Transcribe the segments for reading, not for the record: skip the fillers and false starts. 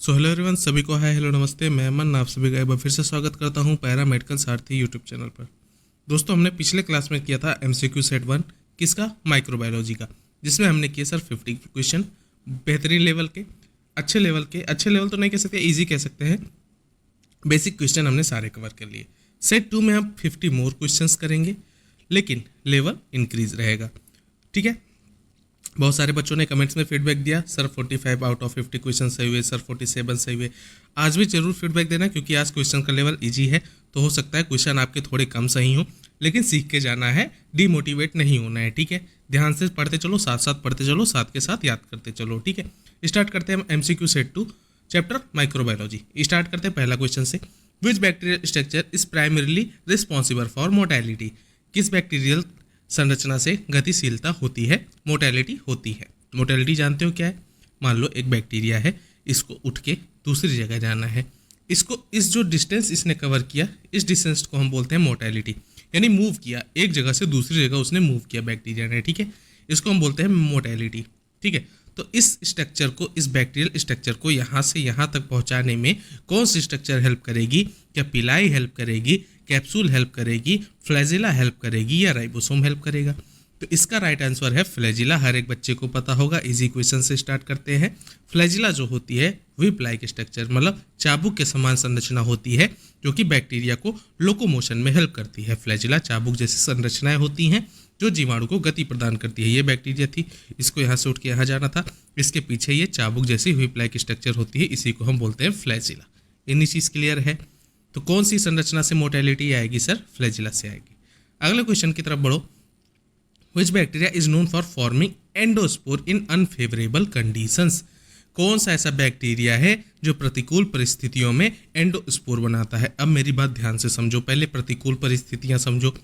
So hello everyone, सभी को hi hello नमस्ते। मैं अमन आप सभी का एक बार फिर से स्वागत करता हूं पैरा मेडिकल सारथी यूट्यूब चैनल पर। दोस्तों, हमने पिछले क्लास में किया था एमसीक्यू सेट 1 किसका, माइक्रोबायोलॉजी का, जिसमें हमने किए सर 50 क्वेश्चन बेहतरीन लेवल के, अच्छे लेवल तो नहीं कह सकते, ईजी कह सकते हैं। बेसिक क्वेश्चन हमने सारे कवर कर लिए। सेट 2 में हम 50 मोर क्वेश्चंस करेंगे, लेकिन लेवल इंक्रीज रहेगा। ठीक है। बहुत सारे बच्चों ने कमेंट्स में फीडबैक दिया, सर 45 आउट ऑफ 50 क्वेश्चन सही हुए, सर 47 सही हुए। आज भी जरूर फीडबैक देना, क्योंकि आज क्वेश्चन का लेवल इजी है, तो हो सकता है क्वेश्चन आपके थोड़े कम सही हो, लेकिन सीख के जाना है, डीमोटिवेट नहीं होना है। ठीक है। ध्यान से पढ़ते चलो, साथ साथ पढ़ते चलो, साथ के साथ याद करते चलो। ठीक है। स्टार्ट करते हैं हम MCQ set 2 chapter microbiology. Start करते हैं पहला क्वेश्चन से। Which bacterial structure is primarily responsible for motility. किस बैक्टीरियल संरचना से गतिशीलता होती है, मोर्टेलिटी होती है। मोर्टेलिटी जानते हो क्या है? मान लो एक बैक्टीरिया है, इसको उठ के दूसरी जगह जाना है, इसको इस जो डिस्टेंस इसने कवर किया, इस डिस्टेंस को हम बोलते हैं मोर्टेलिटी। यानी मूव किया, एक जगह से दूसरी जगह उसने मूव किया बैक्टीरिया ने। ठीक है। इसको हम बोलते हैं मोर्टेलिटी। ठीक है। तो इस स्ट्रक्चर को, इस बैक्टीरियल स्ट्रक्चर को यहाँ से यहाँ तक पहुँचाने में कौन सी स्ट्रक्चर हेल्प करेगी? क्या पिलाई हेल्प करेगी, कैप्सूल हेल्प करेगी, फ्लैजिला हेल्प करेगी, या राइबोसोम हेल्प करेगा? तो इसका राइट आंसर है फ्लैजिला। हर एक बच्चे को पता होगा। इजी क्वेश्चन से स्टार्ट करते हैं। फ्लैजिला जो होती है व्हिप लाइक स्ट्रक्चर, मतलब चाबुक के समान संरचना होती है, जो कि बैक्टीरिया को लोकोमोशन में हेल्प करती है। फ्लैजिला चाबुक जैसी संरचनाएं होती हैं जो जीवाणु को गति प्रदान करती है। ये बैक्टीरिया थी, इसको यहाँ से उठ के यहाँ जाना था, इसके पीछे ये चाबुक जैसी व्हिप लाइक स्ट्रक्चर होती है, इसी को हम बोलते हैं फ्लैजिला। इतनी चीज़ क्लियर है? तो कौन सी संरचना से मोर्टेलिटी आएगी सर? फ्लैजिला से आएगी। अगले क्वेश्चन की तरफ बढ़ो। Which bacteria is known for forming endospore in unfavourable conditions. कौन सा ऐसा बैक्टीरिया है जो प्रतिकूल परिस्थितियों में एंडोस्पोर बनाता है? अब मेरी बात ध्यान से समझो, पहले प्रतिकूल परिस्थितियां समझो।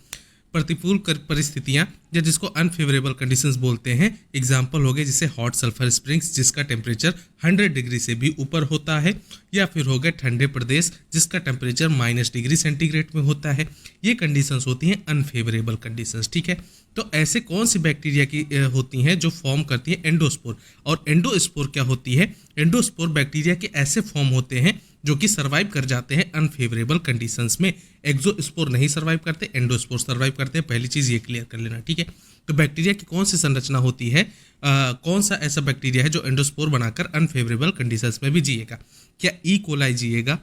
प्रतिकूल परिस्थितियां या जिसको अनफेवरेबल कंडीशंस बोलते हैं, एग्जाम्पल हो गए जैसे हॉट सल्फर स्प्रिंग्स जिसका टेम्परेचर 100 डिग्री से भी ऊपर होता है, या फिर हो गए ठंडे प्रदेश जिसका टेम्परेचर -डिग्री सेंटीग्रेड में होता है। ये कंडीशंस होती हैं अनफेवरेबल कंडीशंस। ठीक है। तो ऐसे कौन सी बैक्टीरिया की होती हैं जो फॉर्म करती है एंडोस्पोर? और एंडोस्पोर क्या होती है? एंडोस्पोर बैक्टीरिया के ऐसे फॉर्म होते हैं जो कि सर्वाइव कर जाते हैं अनफेवरेबल कंडीशंस में। एक्सोस्पोर नहीं सर्वाइव करते, एंडोस्पोर सर्वाइव करते हैं। पहली चीज़ ये क्लियर कर लेना। ठीक है। तो बैक्टीरिया की कौन सी संरचना होती है, कौन सा ऐसा बैक्टीरिया है जो एंडोस्पोर बनाकर अनफेवरेबल कंडीशंस में भी जिएगा? क्या ई कोलाई जिएगा?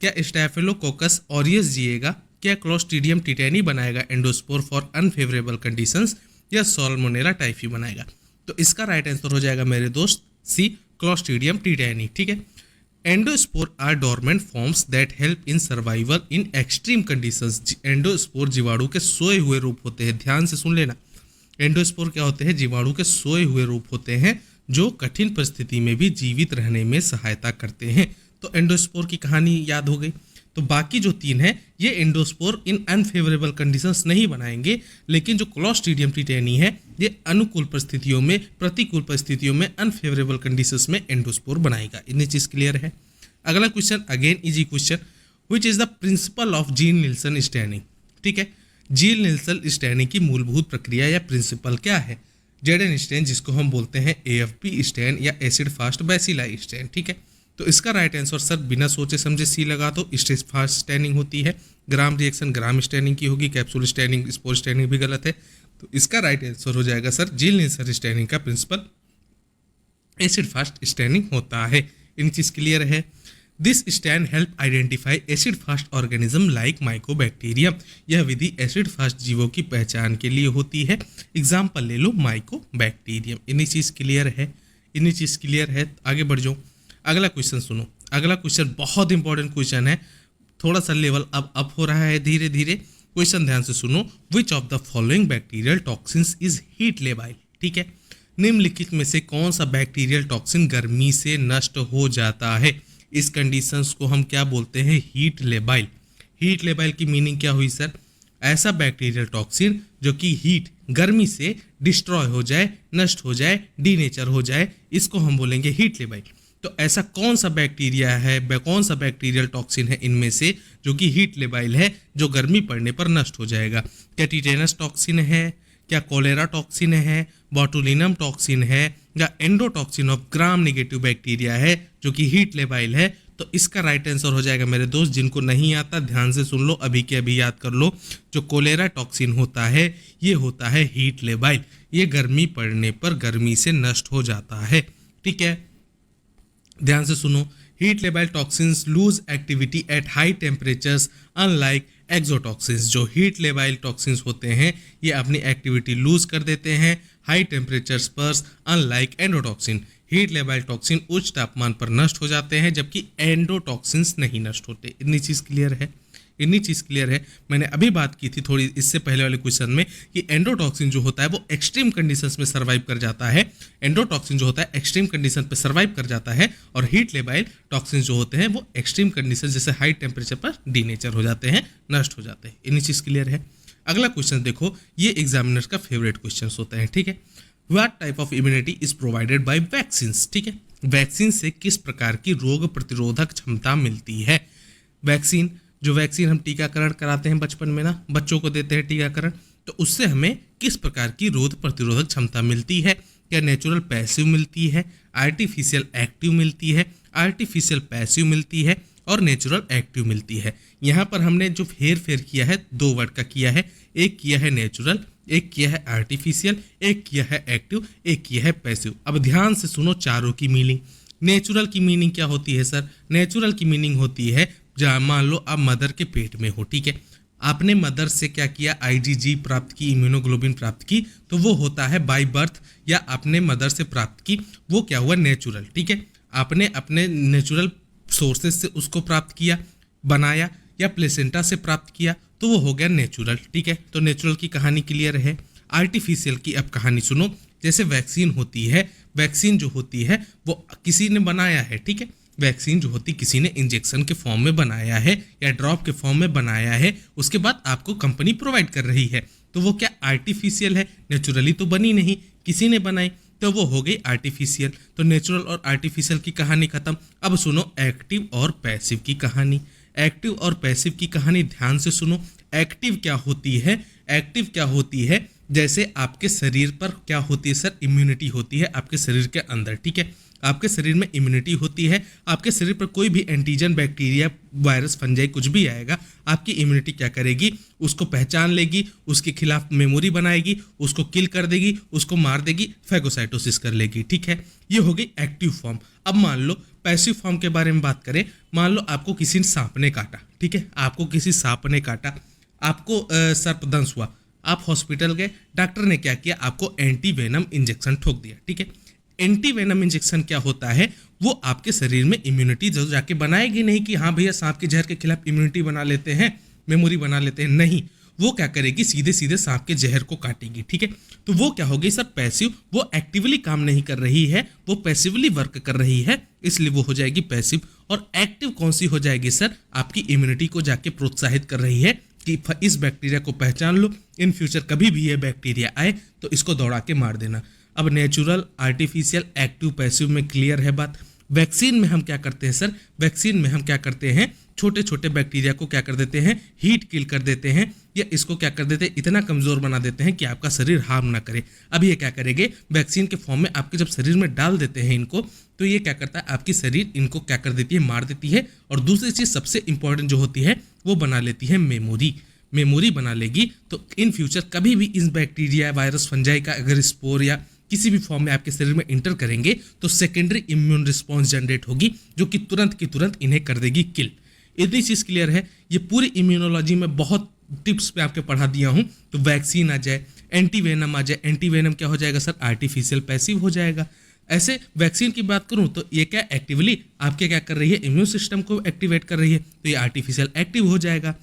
क्या स्टैफिलोकोकस ऑरियस जिएगा? क्या क्लोस्ट्रीडियम टिटेनी बनाएगा एंडोस्पोर फॉर अनफेवरेबल कंडीशंस? या साल्मोनेला टाइफी बनाएगा? तो इसका राइट आंसर हो जाएगा मेरे दोस्त सी, क्लोस्ट्रीडियम टिटेनी। ठीक है। Endospore are dormant forms that help in survival in extreme conditions. Endospore जीवाणु के सोए हुए रूप होते हैं। ध्यान से सुन लेना। एंडोस्पोर क्या होते हैं? जीवाणु के सोए हुए रूप होते हैं जो कठिन परिस्थिति में भी जीवित रहने में सहायता करते हैं। तो एंडोस्पोर की कहानी याद हो गई। तो बाकी जो 3 है ये एंडोस्पोर इन अनफेवरेबल कंडीशंस नहीं बनाएंगे, लेकिन जो क्लोस्ट्रीडियम टिटेनी है ये अनुकूल परिस्थितियों में, प्रतिकूल परिस्थितियों में, अनफेवरेबल कंडीशंस में एंडोस्पोर बनाएगा। इतनी चीज क्लियर है? अगला question again easy question. Which is the principle of Ziehl Neelsen staining. ठीक है। जीन निल्सन स्टैनिंग की मूलभूत प्रक्रिया या प्रिंसिपल क्या है? जेडन स्टैन, जिसको हम बोलते हैं एएफपी स्टैन या एसिड फास्ट बैसिलाई स्टैन। ठीक है। तो इसका राइट आंसर सर बिना सोचे समझे सी लगा दो। स्टेज फास्ट स्टैनिंग होती है। ग्राम रिएक्शन ग्राम स्टैनिंग की होगी। कैप्सूल स्टैनिंग, स्पोर स्टैनिंग भी गलत है। तो इसका राइट आंसर हो जाएगा सर जीन निल्सन स्टैनिंग का प्रिंसिपल एसिड फास्ट स्टैनिंग होता है। इन चीज क्लियर है? This stand help identify acid fast organism like Mycobacterium. यह विधि एसिड फास्ट जीवों की पहचान के लिए होती है। एग्जाम्पल ले लो माइकोबैक्टीरियम। इन्हीं चीज क्लियर है? इन्हीं चीज क्लियर है? आगे बढ़ जाओ। अगला क्वेश्चन सुनो। अगला क्वेश्चन बहुत इंपॉर्टेंट क्वेश्चन है। थोड़ा सा लेवल अब अप हो रहा है धीरे धीरे। क्वेश्चन ध्यान से सुनो। Which of the following bacterial toxins is heat labile. ठीक है। निम्नलिखित में से कौन सा बैक्टीरियल टॉक्सिन गर्मी से नष्ट हो जाता है? इस कंडीशंस को हम क्या बोलते हैं? Heat labile. हीट लेबाइल की मीनिंग क्या हुई सर? ऐसा बैक्टीरियल टॉक्सिन जो कि हीट, गर्मी से डिस्ट्रॉय हो जाए, नष्ट हो जाए, डीनेचर हो जाए, इसको हम बोलेंगे हीट लेबाइल। तो ऐसा कौन सा बैक्टीरिया है, कौन सा बैक्टीरियल टॉक्सिन है इनमें से जो कि हीट लेबाइल है, जो गर्मी पड़ने पर नष्ट हो जाएगा? क्या टिटेनस टॉक्सिन है? क्या कोलेरा टॉक्सिन है, बॉटुलिनम टॉक्सिन है, या endotoxin of gram negative bacteria है जो कि हीट लेबाइल है। तो इसका राइट आंसर हो जाएगा मेरे दोस्त, जिनको नहीं आता ध्यान से सुन लो, अभी के अभी याद कर लो। जो कोलेरा टॉक्सिन होता है ये होता है हीट लेबाइल, ये गर्मी पड़ने पर गर्मी से नष्ट हो जाता है। ठीक है, ध्यान से सुनो। Heat labile toxins lose activity at high temperatures unlike exotoxins. जो हीट लेबाइल टॉक्सिन्स होते हैं ये अपनी एक्टिविटी लूज कर देते हैं हाई टेम्परेचर्स पर, unlike endotoxin. Heat labile toxin उच्च तापमान पर नष्ट हो जाते हैं जबकि एंडोटॉक्सिन्स नहीं नष्ट होते। इतनी चीज़ क्लियर है, इतनी चीज़ क्लियर है। मैंने अभी बात की थी थोड़ी इससे पहले वाले क्वेश्चन में कि एंडोटॉक्सिन जो होता है वो एक्सट्रीम कंडीशंस में सर्वाइव कर जाता है। एंडोटॉक्सिन जो होता है एक्सट्रीम कंडीशन पे सर्वाइव कर जाता है, और हीट लेबाइल टॉक्सिन जो होते हैं वो एक्सट्रीम कंडीशन जैसे हाई टेम्परेचर पर डीनेचर हो जाते हैं, नष्ट हो जाते हैं। इतनी चीज़ क्लियर है। अगला क्वेश्चन देखो, ये एग्जामिनर का फेवरेट क्वेश्चन होता है। ठीक है, what type of immunity is provided by vaccine. ठीक है, वैक्सीन से किस प्रकार की रोग प्रतिरोधक क्षमता मिलती है। वैक्सीन, जो वैक्सीन हम टीकाकरण कराते हैं बचपन में ना, बच्चों को देते हैं टीकाकरण, तो उससे हमें किस प्रकार की रोग प्रतिरोधक क्षमता मिलती है। क्या नेचुरल पैसिव मिलती है, आर्टिफिशियल एक्टिव मिलती है, आर्टिफिशियल पैसिव मिलती है, और नेचुरल एक्टिव मिलती है। यहाँ पर हमने जो हेर फेर किया है 2 वर्ड का किया है, एक किया है नेचुरल, एक किया है आर्टिफिशियल, एक किया है एक्टिव, एक किया है पैसिव। अब ध्यान से सुनो चारों की मीनिंग। नेचुरल की मीनिंग क्या होती है सर? नेचुरल की मीनिंग होती है जहाँ मान लो आप मदर के पेट में हो, ठीक है, आपने मदर से क्या किया, आईजीजी प्राप्त की, इम्यूनोग्लोबिन प्राप्त की, तो वो होता है बाय बर्थ, या आपने मदर से प्राप्त की, वो क्या हुआ, नेचुरल। ठीक है, आपने अपने नेचुरल सोर्सेज से उसको प्राप्त किया, बनाया, या प्लेसेंटा से प्राप्त किया, तो वो हो गया नेचुरल। ठीक है, तो नेचुरल की कहानी क्लियर है। आर्टिफिशियल की अब कहानी सुनो। जैसे वैक्सीन होती है, वैक्सीन जो होती है वो किसी ने बनाया है, ठीक है, वैक्सीन जो होती किसी ने इंजेक्शन के फॉर्म में बनाया है या ड्रॉप के फॉर्म में बनाया है, उसके बाद आपको कंपनी प्रोवाइड कर रही है, तो वो क्या आर्टिफिशियल है, नेचुरली तो बनी नहीं, किसी ने बनाई, तो वो हो गई आर्टिफिशियल। तो नेचुरल और आर्टिफिशियल की कहानी खत्म। अब सुनो एक्टिव और पैसिव की कहानी। एक्टिव और पैसिव की कहानी ध्यान से सुनो। एक्टिव क्या होती है? एक्टिव क्या होती है, जैसे आपके शरीर पर क्या होती है सर, इम्यूनिटी होती है आपके शरीर के अंदर, ठीक है, आपके शरीर में इम्यूनिटी होती है, आपके शरीर पर कोई भी एंटीजन, बैक्टीरिया, वायरस, फंजाई कुछ भी आएगा, आपकी इम्यूनिटी क्या करेगी, उसको पहचान लेगी, उसके खिलाफ मेमोरी बनाएगी, उसको किल कर देगी, उसको मार देगी, फैगोसाइटोसिस कर लेगी। ठीक है, ये हो गई एक्टिव फॉर्म। अब मान लो पैसिव फॉर्म के बारे में बात करें। मान लो आपको किसी सांप ने काटा, ठीक है, आपको किसी सांप ने काटा, आपको सर्पदंश हुआ, आप हॉस्पिटल गए, डॉक्टर ने क्या किया, आपको एंटी वेनम इंजेक्शन ठोक दिया। ठीक है, एंटी वेनम इंजेक्शन क्या होता है, वो आपके शरीर में इम्यूनिटी जो जाके बनाएगी नहीं कि हाँ भैया सांप के जहर के खिलाफ इम्यूनिटी बना लेते हैं, मेमोरी बना लेते हैं, नहीं, वो क्या करेगी, सीधे सीधे सांप के जहर को काटेगी। ठीक है, तो वो क्या होगी सर, पैसिव। वो एक्टिवली काम नहीं कर रही है, वो पैसिवली वर्क कर रही है, इसलिए वो हो जाएगी पैसिव। और एक्टिव कौन सी हो जाएगी सर, आपकी इम्यूनिटी को जाके प्रोत्साहित कर रही है कि इस बैक्टीरिया को पहचान लो, इन फ्यूचर कभी भी ये बैक्टीरिया आए तो इसको दौड़ा के मार देना। अब नेचुरल, आर्टिफिशियल, एक्टिव, पैसिव में क्लियर है बात। वैक्सीन में हम क्या करते हैं सर, वैक्सीन में हम क्या करते हैं, छोटे छोटे बैक्टीरिया को क्या कर देते हैं, हीट किल कर देते हैं, या इसको क्या कर देते हैं, इतना कमजोर बना देते हैं कि आपका शरीर हार्म ना करे। अब ये क्या करेंगे, वैक्सीन के फॉर्म में आपके जब शरीर में डाल देते हैं इनको, तो ये क्या करता है, आपकी शरीर इनको क्या कर देती है, मार देती है। और दूसरी चीज सबसे इंपॉर्टेंट जो होती है, वो बना लेती है मेमोरी। मेमोरी बना लेगी तो इन फ्यूचर कभी भी इस बैक्टीरिया, वायरस, फंजाई का अगर स्पोर या किसी भी फॉर्म में आपके शरीर में इंटर करेंगे तो सेकेंडरी इम्यून रिस्पॉन्स जनरेट होगी जो कि तुरंत की तुरंत इन्हें कर देगी किल। इतनी चीज़ क्लियर है। ये पूरी इम्यूनोलॉजी में बहुत टिप्स पे आपके पढ़ा दिया हूँ। तो वैक्सीन आ जाए, एंटी वेनम आ जाए, एंटी वेनम क्या हो जाएगा सर, आर्टिफिशियल पैसिव हो जाएगा। ऐसे वैक्सीन की बात करूं तो ये क्या एक्टिवली आपके क्या कर रही है, इम्यून सिस्टम को एक्टिवेट कर रही है, तो ये आर्टिफिशियल एक्टिव हो जाएगा।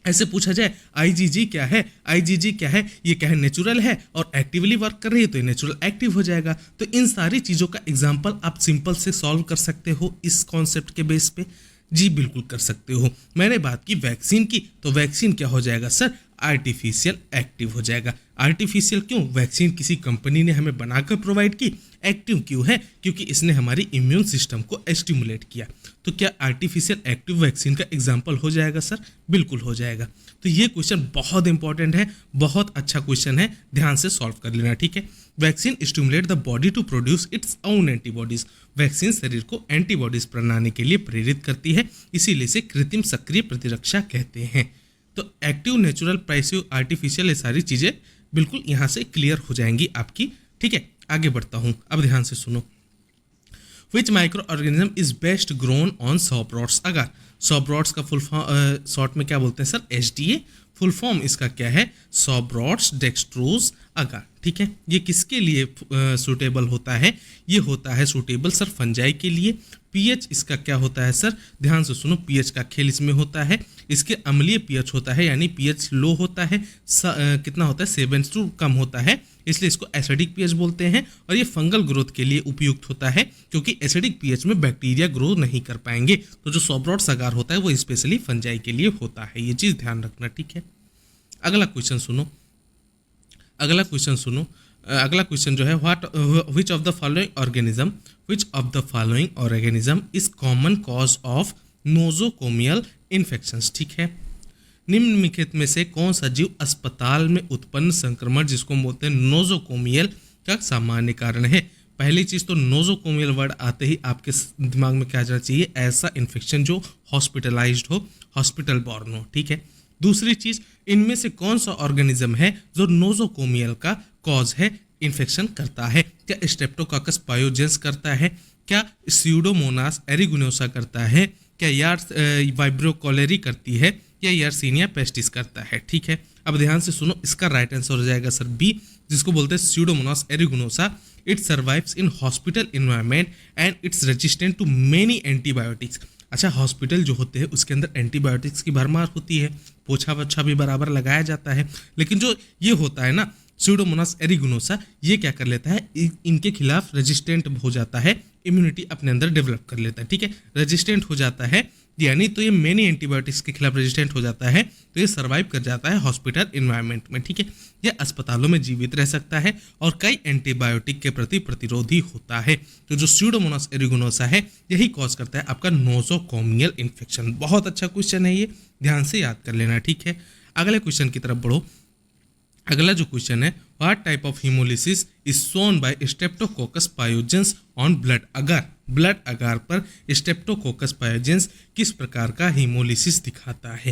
ऐसे पूछा जाए आईजीजी क्या है, आईजीजी क्या है, ये क्या है, नेचुरल है और एक्टिवली वर्क कर रही है, तो ये नेचुरल एक्टिव हो जाएगा। तो इन सारी चीज़ों का एग्जाम्पल आप सिंपल से सॉल्व कर सकते हो इस कॉन्सेप्ट के बेस पे। जी बिल्कुल कर सकते हो। मैंने बात की वैक्सीन की, तो वैक्सीन क्या हो जाएगा सर, आर्टिफिशियल एक्टिव हो जाएगा। आर्टिफिशियल क्यों? वैक्सीन किसी कंपनी ने हमें बनाकर प्रोवाइड की। एक्टिव क्यों है? क्योंकि इसने हमारी इम्यून सिस्टम को स्टिमुलेट किया। तो क्या आर्टिफिशियल एक्टिव वैक्सीन का एग्जाम्पल हो जाएगा सर? बिल्कुल हो जाएगा। तो ये क्वेश्चन बहुत इंपॉर्टेंट है, बहुत अच्छा क्वेश्चन है, ध्यान से सॉल्व कर लेना, ठीक है। Vaccine stimulate the body to produce its own antibodies. Vaccine शरीर को एंटीबॉडीज बनाने के लिए प्रेरित करती है, इसीलिए इसे कृत्रिम सक्रिय प्रतिरक्षा कहते हैं। तो एक्टिव, नेचुरल, पैसिव, आर्टिफिशियल, ये सारी चीज़ें बिल्कुल यहाँ से क्लियर हो जाएंगी आपकी, ठीक है। आगे बढ़ता हूँ, अब ध्यान से सुनो। Which micro organism is best grown on Sabouraud's agar. Sabouraud's का फुल फॉर्म शॉर्ट में क्या बोलते हैं सर? एसडीए। फुल फॉर्म इसका क्या है? सॉप रॉड्स डेक्सट्रोज अगर, ठीक है। ये किसके लिए सूटेबल होता है? ये होता है सूटेबल सर फंजाई के लिए। पीएच इसका क्या होता है सर? ध्यान से सुनो, पीएच का खेल इसमें होता है। इसके अम्लीय पीएच होता है, यानी पीएच लो होता है। कितना होता है? 7 कम होता है, इसलिए इसको एसिडिक पीएच बोलते हैं। और ये फंगल ग्रोथ के लिए उपयुक्त होता है, क्योंकि एसिडिक पीएच में बैक्टीरिया ग्रो नहीं कर पाएंगे। तो जो सॉप रॉड्स अगार होता है वो स्पेशली फंजाई के लिए होता है, ये चीज़ ध्यान रखना, ठीक है। अगला क्वेश्चन सुनो, अगला क्वेश्चन सुनो। अगला क्वेश्चन जो है, विच of the following organism is common cause of nosocomial infections, ठीक है। निम्नलिखित में से कौन सा जीव अस्पताल में उत्पन्न संक्रमण, जिसको बोलते हैं नोजोकोमियल, का सामान्य कारण है? पहली चीज तो नोजोकोमियल वर्ड आते ही आपके दिमाग में क्या जाना चाहिए? ऐसा इन्फेक्शन जो हॉस्पिटलाइज्ड हो, हॉस्पिटल बॉर्न हो, ठीक है। दूसरी चीज, इनमें से कौन सा ऑर्गेनिज्म है जो नोजोकोमियल का कॉज है, इन्फेक्शन करता है? क्या स्ट्रेप्टोकोकस पायोजेंस करता है? क्या स्यूडोमोनास एरिगुनोसा करता है? क्या वाइब्रो कॉलेरी करती है? या यर्सीनिया पेस्टिस करता है, ठीक है। अब ध्यान से सुनो, इसका राइट आंसर हो जाएगा सर बी, जिसको बोलते हैं Pseudomonas aeruginosa. It survives in hospital environment and it's resistant to many antibiotics. अच्छा, हॉस्पिटल जो होते हैं उसके अंदर एंटीबायोटिक्स की भरमार होती है, पोछा वछा भी बराबर लगाया जाता है, लेकिन जो ये होता है ना स्यूडोमोनास एरिगुनोसा, ये क्या कर लेता है? इनके खिलाफ रेजिस्टेंट हो जाता है, इम्यूनिटी अपने अंदर डेवलप कर लेता है, ठीक है। रेजिस्टेंट हो जाता है, यानी तो ये मेनी एंटीबायोटिक्स के खिलाफ रेजिस्टेंट हो जाता है, तो ये सर्वाइव कर जाता है हॉस्पिटल इन्वायरमेंट में, ठीक है। ये अस्पतालों में जीवित रह सकता है और कई एंटीबायोटिक के प्रति प्रतिरोधी होता है। तो जो स्यूडोमोनास एरिगुनोसा है, यही कॉज करता है आपका नोजोकोमियल इन्फेक्शन। बहुत अच्छा क्वेश्चन है ये, ध्यान से याद कर लेना, ठीक है। अगले क्वेश्चन की तरफ बढ़ो। अगला जो क्वेश्चन है, what type of haemolysis is shown by Streptococcus pyogenes on blood agar. Blood agar पर स्ट्रेप्टोकोकस पायोजेंस किस प्रकार का हिमोलिसिस दिखाता है?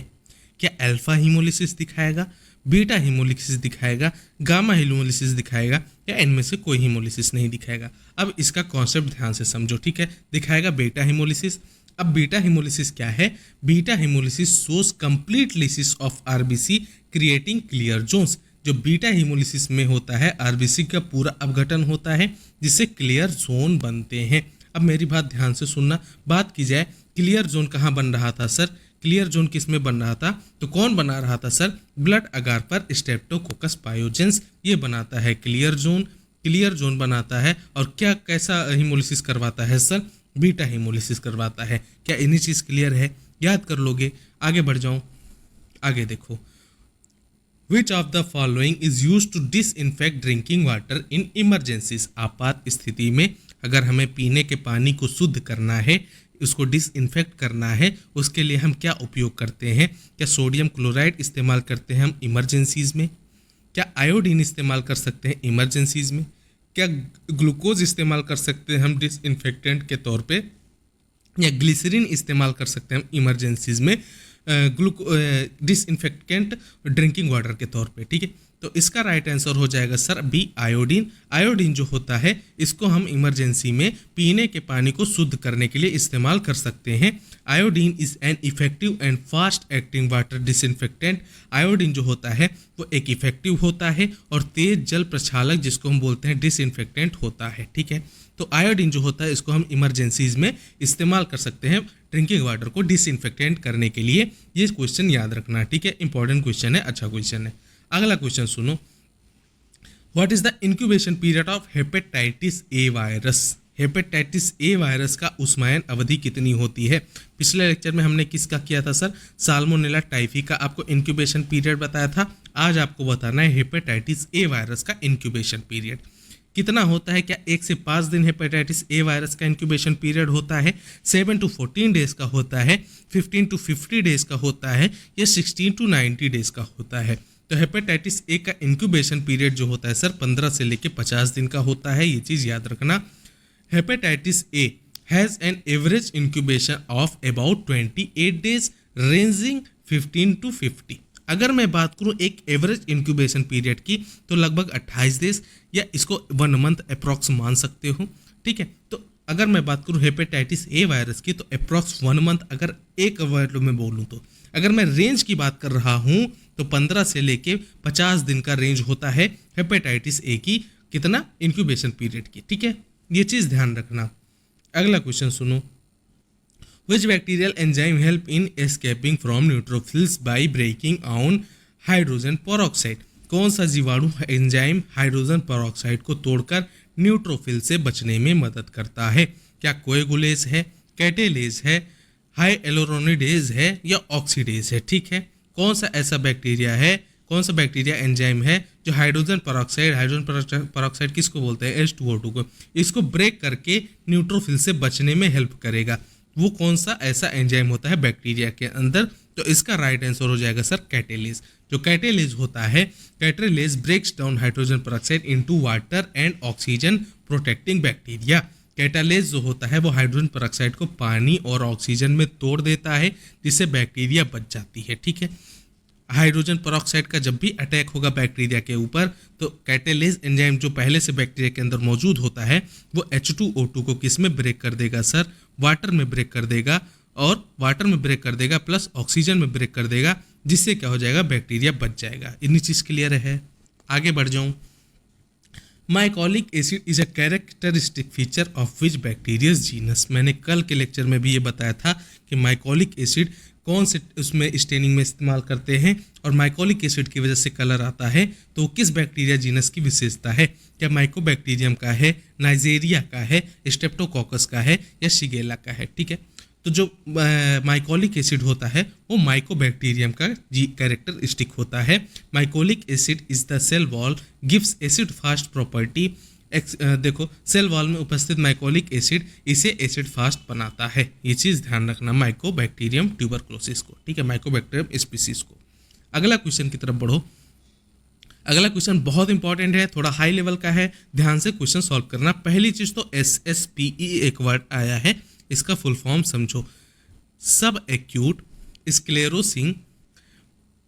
क्या अल्फा हिमोलिसिस दिखाएगा, बीटा हिमोलिसिस दिखाएगा, गामा हिमोलिसिस दिखाएगा, या इनमें से कोई हिमोलिसिस नहीं दिखाएगा? अब इसका कॉन्सेप्ट ध्यान से समझो, ठीक है। दिखाएगा बीटा हिमोलिसिस। अब बीटा हिमोलिसिस क्या है? Beta haemolysis shows complete lysis of RBC creating clear zones. जो बीटा हिमोलिसिस में होता है, आरबीसी का पूरा अपघटन होता है, जिससे क्लियर जोन बनते हैं। अब मेरी बात ध्यान से सुनना, बात की जाए क्लियर जोन कहाँ बन रहा था सर? क्लियर जोन किस में बन रहा था? तो कौन बना रहा था सर? ब्लड अगार पर स्ट्रेप्टोकोकस पायोजेंस ये बनाता है क्लियर जोन। क्लियर जोन बनाता है और क्या कैसा हिमोलिसिस करवाता है सर? बीटा हिमोलिसिस करवाता है। क्या इन्हीं चीज़ क्लियर है? याद कर लोगे। आगे बढ़ जाऊँ, आगे देखो। Which of the following is used to disinfect drinking water in emergencies? आपात स्थिति में अगर हमें पीने के पानी को शुद्ध करना है, उसको डिसइंफेक्ट करना है, उसके लिए हम क्या उपयोग करते हैं? क्या सोडियम क्लोराइड इस्तेमाल करते हैं हम इमरजेंसीज में? क्या आयोडीन इस्तेमाल कर सकते हैं इमरजेंसीज में? क्या ग्लूकोज इस्तेमाल कर सकते हैं हम डिसइंफेक्टेंट के तौर पे? या ग्लिसरीन इस्तेमाल कर सकते हैं हम इमरजेंसीज में डिसइंफेक्टेंट ड्रिंकिंग वाटर के तौर पे, ठीक है। तो इसका राइट आंसर हो जाएगा सर बी, आयोडीन। आयोडीन जो होता है, इसको हम इमरजेंसी में पीने के पानी को शुद्ध करने के लिए इस्तेमाल कर सकते हैं। Iodine is an effective and fast acting water disinfectant. Iodine जो होता है वो एक इफेक्टिव होता है और तेज जल प्रक्षालक, जिसको हम बोलते हैं डिसइंफेक्टेंट होता है, ठीक है। तो आयोडीन जो होता है इसको हम इमरजेंसीज में इस्तेमाल कर सकते हैं ड्रिंकिंग वाटर को डिसइंफेक्टेंट करने के लिए। ये क्वेश्चन याद रखना, ठीक है। इंपॉर्टेंट क्वेश्चन है, अच्छा क्वेश्चन है। अगला क्वेश्चन सुनो। What is the incubation period of hepatitis A virus? Hepatitis A virus का उष्मायन अवधि कितनी होती है। पिछले लेक्चर में हमने किसका किया था सर, साल्मोनेला टाइफी का आपको इंक्यूबेशन पीरियड बताया था। आज आपको बताना है हेपेटाइटिस ए वायरस का इंक्यूबेशन पीरियड कितना होता है। क्या 1 से 5 दिन हेपेटाइटिस ए वायरस का इंक्यूबेशन पीरियड होता है, 7 to 14 डेज का होता है, 15 to 50 डेज का होता है, या 16 to 90 डेज का होता है। तो हेपेटाइटिस ए का इंक्यूबेशन पीरियड जो होता है सर 15 से लेकर 50 दिन का होता है, ये चीज़ याद रखना। Hepatitis A has an average incubation of about 28 days ranging 15 to 50। अगर मैं बात करूं एक एवरेज इंक्यूबेशन पीरियड की तो लगभग 28 डेज या इसको 1 मंथ अप्रॉक्स मान सकते हो, ठीक है। तो अगर मैं बात करूं हेपेटाइटिस ए वायरस की तो अप्रॉक्स 1 मंथ, अगर एक वर्ड में बोलूं तो। अगर मैं रेंज की बात कर रहा हूं तो 15 से लेके 50 दिन का रेंज होता है हेपेटाइटिस ए की कितना इंक्यूबेशन पीरियड की, ठीक है। ये चीज़ ध्यान रखना। अगला क्वेश्चन सुनो, Which bacterial enzyme help in escaping from neutrophils by breaking on hydrogen peroxide? कौन सा जीवाणु एंजाइम हाइड्रोजन peroxide को तोड़कर न्यूट्रोफिल से बचने में मदद करता है? क्या कोएगुलेज है, कैटेलेज है, हाइएलुरोनिडेज है या ऑक्सीडेज है, ठीक है। कौन सा ऐसा बैक्टीरिया है, कौन सा बैक्टीरिया एंजाइम है जो हाइड्रोजन peroxide किसको बोलते हैं, H2O2 को, इसको ब्रेक करके न्यूट्रोफिल से बचने में हेल्प करेगा। वो कौन सा ऐसा एंजाइम होता है बैक्टीरिया के अंदर? तो इसका राइट आंसर हो जाएगा सर कैटेलेज। जो कैटेलेज होता है, catalase breaks down hydrogen peroxide into water and oxygen protecting bacteria. Catalase जो होता है वो हाइड्रोजन peroxide को पानी और ऑक्सीजन में तोड़ देता है जिससे बैक्टीरिया बच जाती है, ठीक है। हाइड्रोजन peroxide का जब भी अटैक होगा बैक्टीरिया के ऊपर तो कैटेलेज एंजाइम जो पहले से बैक्टीरिया के अंदर मौजूद होता है वो H2O2 को किस में ब्रेक कर देगा सर, वाटर में ब्रेक कर देगा, और वाटर में ब्रेक कर देगा प्लस ऑक्सीजन में ब्रेक कर देगा, जिससे क्या हो जाएगा, बैक्टीरिया बच जाएगा। इतनी चीज़ क्लियर है। आगे बढ़ जाऊँ, mycolic acid is a characteristic feature of which bacterial genus. मैंने कल के लेक्चर में भी ये बताया था कि माइकोलिक एसिड कौन से उसमें स्टेनिंग में इस्तेमाल करते हैं और माइकोलिक एसिड की वजह से कलर आता है, तो किस बैक्टीरिया जीनस की विशेषता है? क्या माइकोबैक्टीरियम का है, नाइजेरिया का है, स्ट्रेप्टोकोकस का है या शिगेला का है, ठीक है। तो जो माइकोलिक एसिड होता है वो माइकोबैक्टीरियम का कैरेक्टरिस्टिक होता है। Mycolic acid is the cell wall gives acid fast property. देखो सेल वॉल में उपस्थित माइकोलिक एसिड इसे एसिड फास्ट बनाता है। ये चीज़ ध्यान रखना माइकोबैक्टीरियम ट्यूबरक्लोसिस को, ठीक है, माइकोबैक्टीरियम स्पीसीज को। अगला क्वेश्चन की तरफ बढ़ो। अगला क्वेश्चन बहुत इंपॉर्टेंट है, थोड़ा हाई लेवल का है, ध्यान से क्वेश्चन सॉल्व करना। पहली चीज़ तो SSPE एक वर्ड आया है, इसका फुल फॉर्म समझो, सब acute sclerosing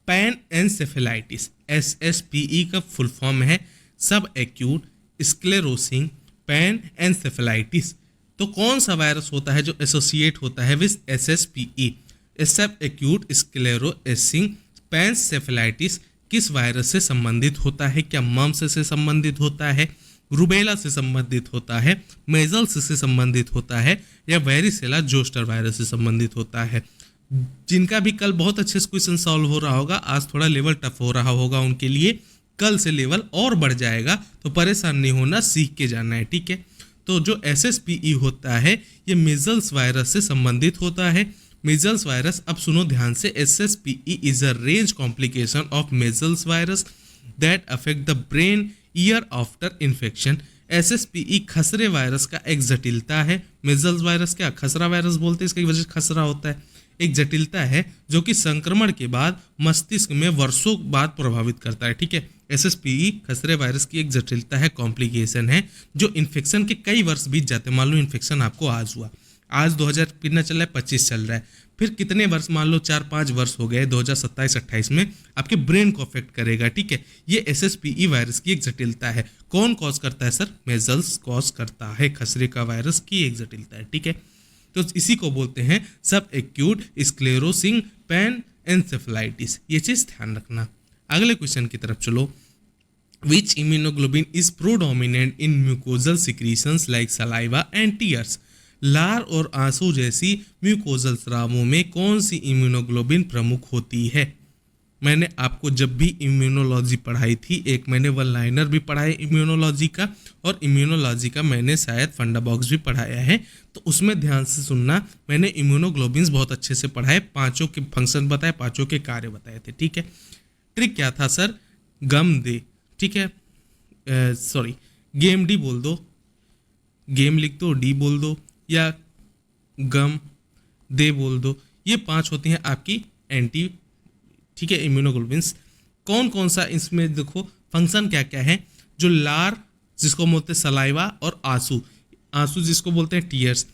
pan encephalitis. SSPE का फुल फॉर्म है सब एक्यूट स्क्लेरोसिंग पैन एनसेफेलाइटिस। तो कौन सा वायरस होता है जो एसोसिएट होता है विद SSPE? सब एक्यूट स्क्लेरोसिंग पैनसेफेलाइटिस किस वायरस से संबंधित होता है? क्या मम्स से संबंधित होता है, रूबेला से संबंधित होता है, मेजल्स से संबंधित होता है या वेरिसेला जोस्टर वायरस से संबंधित होता है? जिनका भी कल बहुत अच्छे से क्वेश्चन सॉल्व हो रहा होगा, आज थोड़ा लेवल टफ हो रहा होगा उनके लिए, कल से लेवल और बढ़ जाएगा, तो परेशान नहीं होना, सीख के जाना है, ठीक है। तो जो SSPE होता है ये मीजल्स वायरस से संबंधित होता है। मीजल्स वायरस, अब सुनो ध्यान से, SSPE is a range complication of measles virus that affect the brain year after infection. SSPE खसरे वायरस का एक जटिलता है। मीजल्स वायरस क्या खसरा वायरस बोलते हैं, इसकी वजह से खसरा होता है, एक जटिलता है जो कि संक्रमण के बाद मस्तिष्क में वर्षों बाद प्रभावित करता है, ठीक है। SSPE खसरे वायरस की एक जटिलता है, कॉम्प्लिकेशन है, जो इन्फेक्शन के कई वर्ष बीत जाते हैं। मान लो इन्फेक्शन आपको आज हुआ, आज 2000 कितना चल रहा है, 25 चल रहा है, फिर कितने वर्ष, मान लो 4-5 वर्ष हो गए, 2027-28 में आपके ब्रेन को अफेक्ट करेगा, ठीक है। ये SSPE वायरस की एक जटिलता है। कौन कॉज करता है सर? मेजल्स कॉज करता है, खसरे का वायरस की एक जटिलता है, ठीक है। तो इसी को बोलते हैं सब एक्यूट स्क्लेरोसिंग पैन एनसेफेलाइटिस। ये चीज़ ध्यान रखना। अगले क्वेश्चन की तरफ चलो। Which immunoglobulin is predominant in mucosal secretions like saliva and tears. लार और आंसू जैसी म्यूकोजल स्रावों में कौन सी इम्यूनोग्लोबिन प्रमुख होती है? मैंने आपको जब भी इम्यूनोलॉजी पढ़ाई थी, एक मैंने वन लाइनर भी पढ़ाया इम्यूनोलॉजी का, और इम्यूनोलॉजी का मैंने शायद फंडा बॉक्स भी पढ़ाया है, तो उसमें ध्यान से सुनना। मैंने इम्यूनोग्लोबिन्स बहुत अच्छे से पढ़ाए, पांचों के फंक्शन बताए, पांचों के कार्य बताए थे, ठीक है। ट्रिक क्या था सर, गम दे, ठीक है, सॉरी गेम डी बोल दो, गेम लिख दो, डी बोल दो, या गम दे बोल दो। ये 5 होती हैं आपकी एंटी, ठीक है, इम्यूनोग्लोबिन्स। कौन कौन सा इसमें देखो फंक्शन क्या क्या है, जो लार जिसको बोलते हैं सलाइवा, और आंसू, आंसू जिसको बोलते हैं टीयर्स,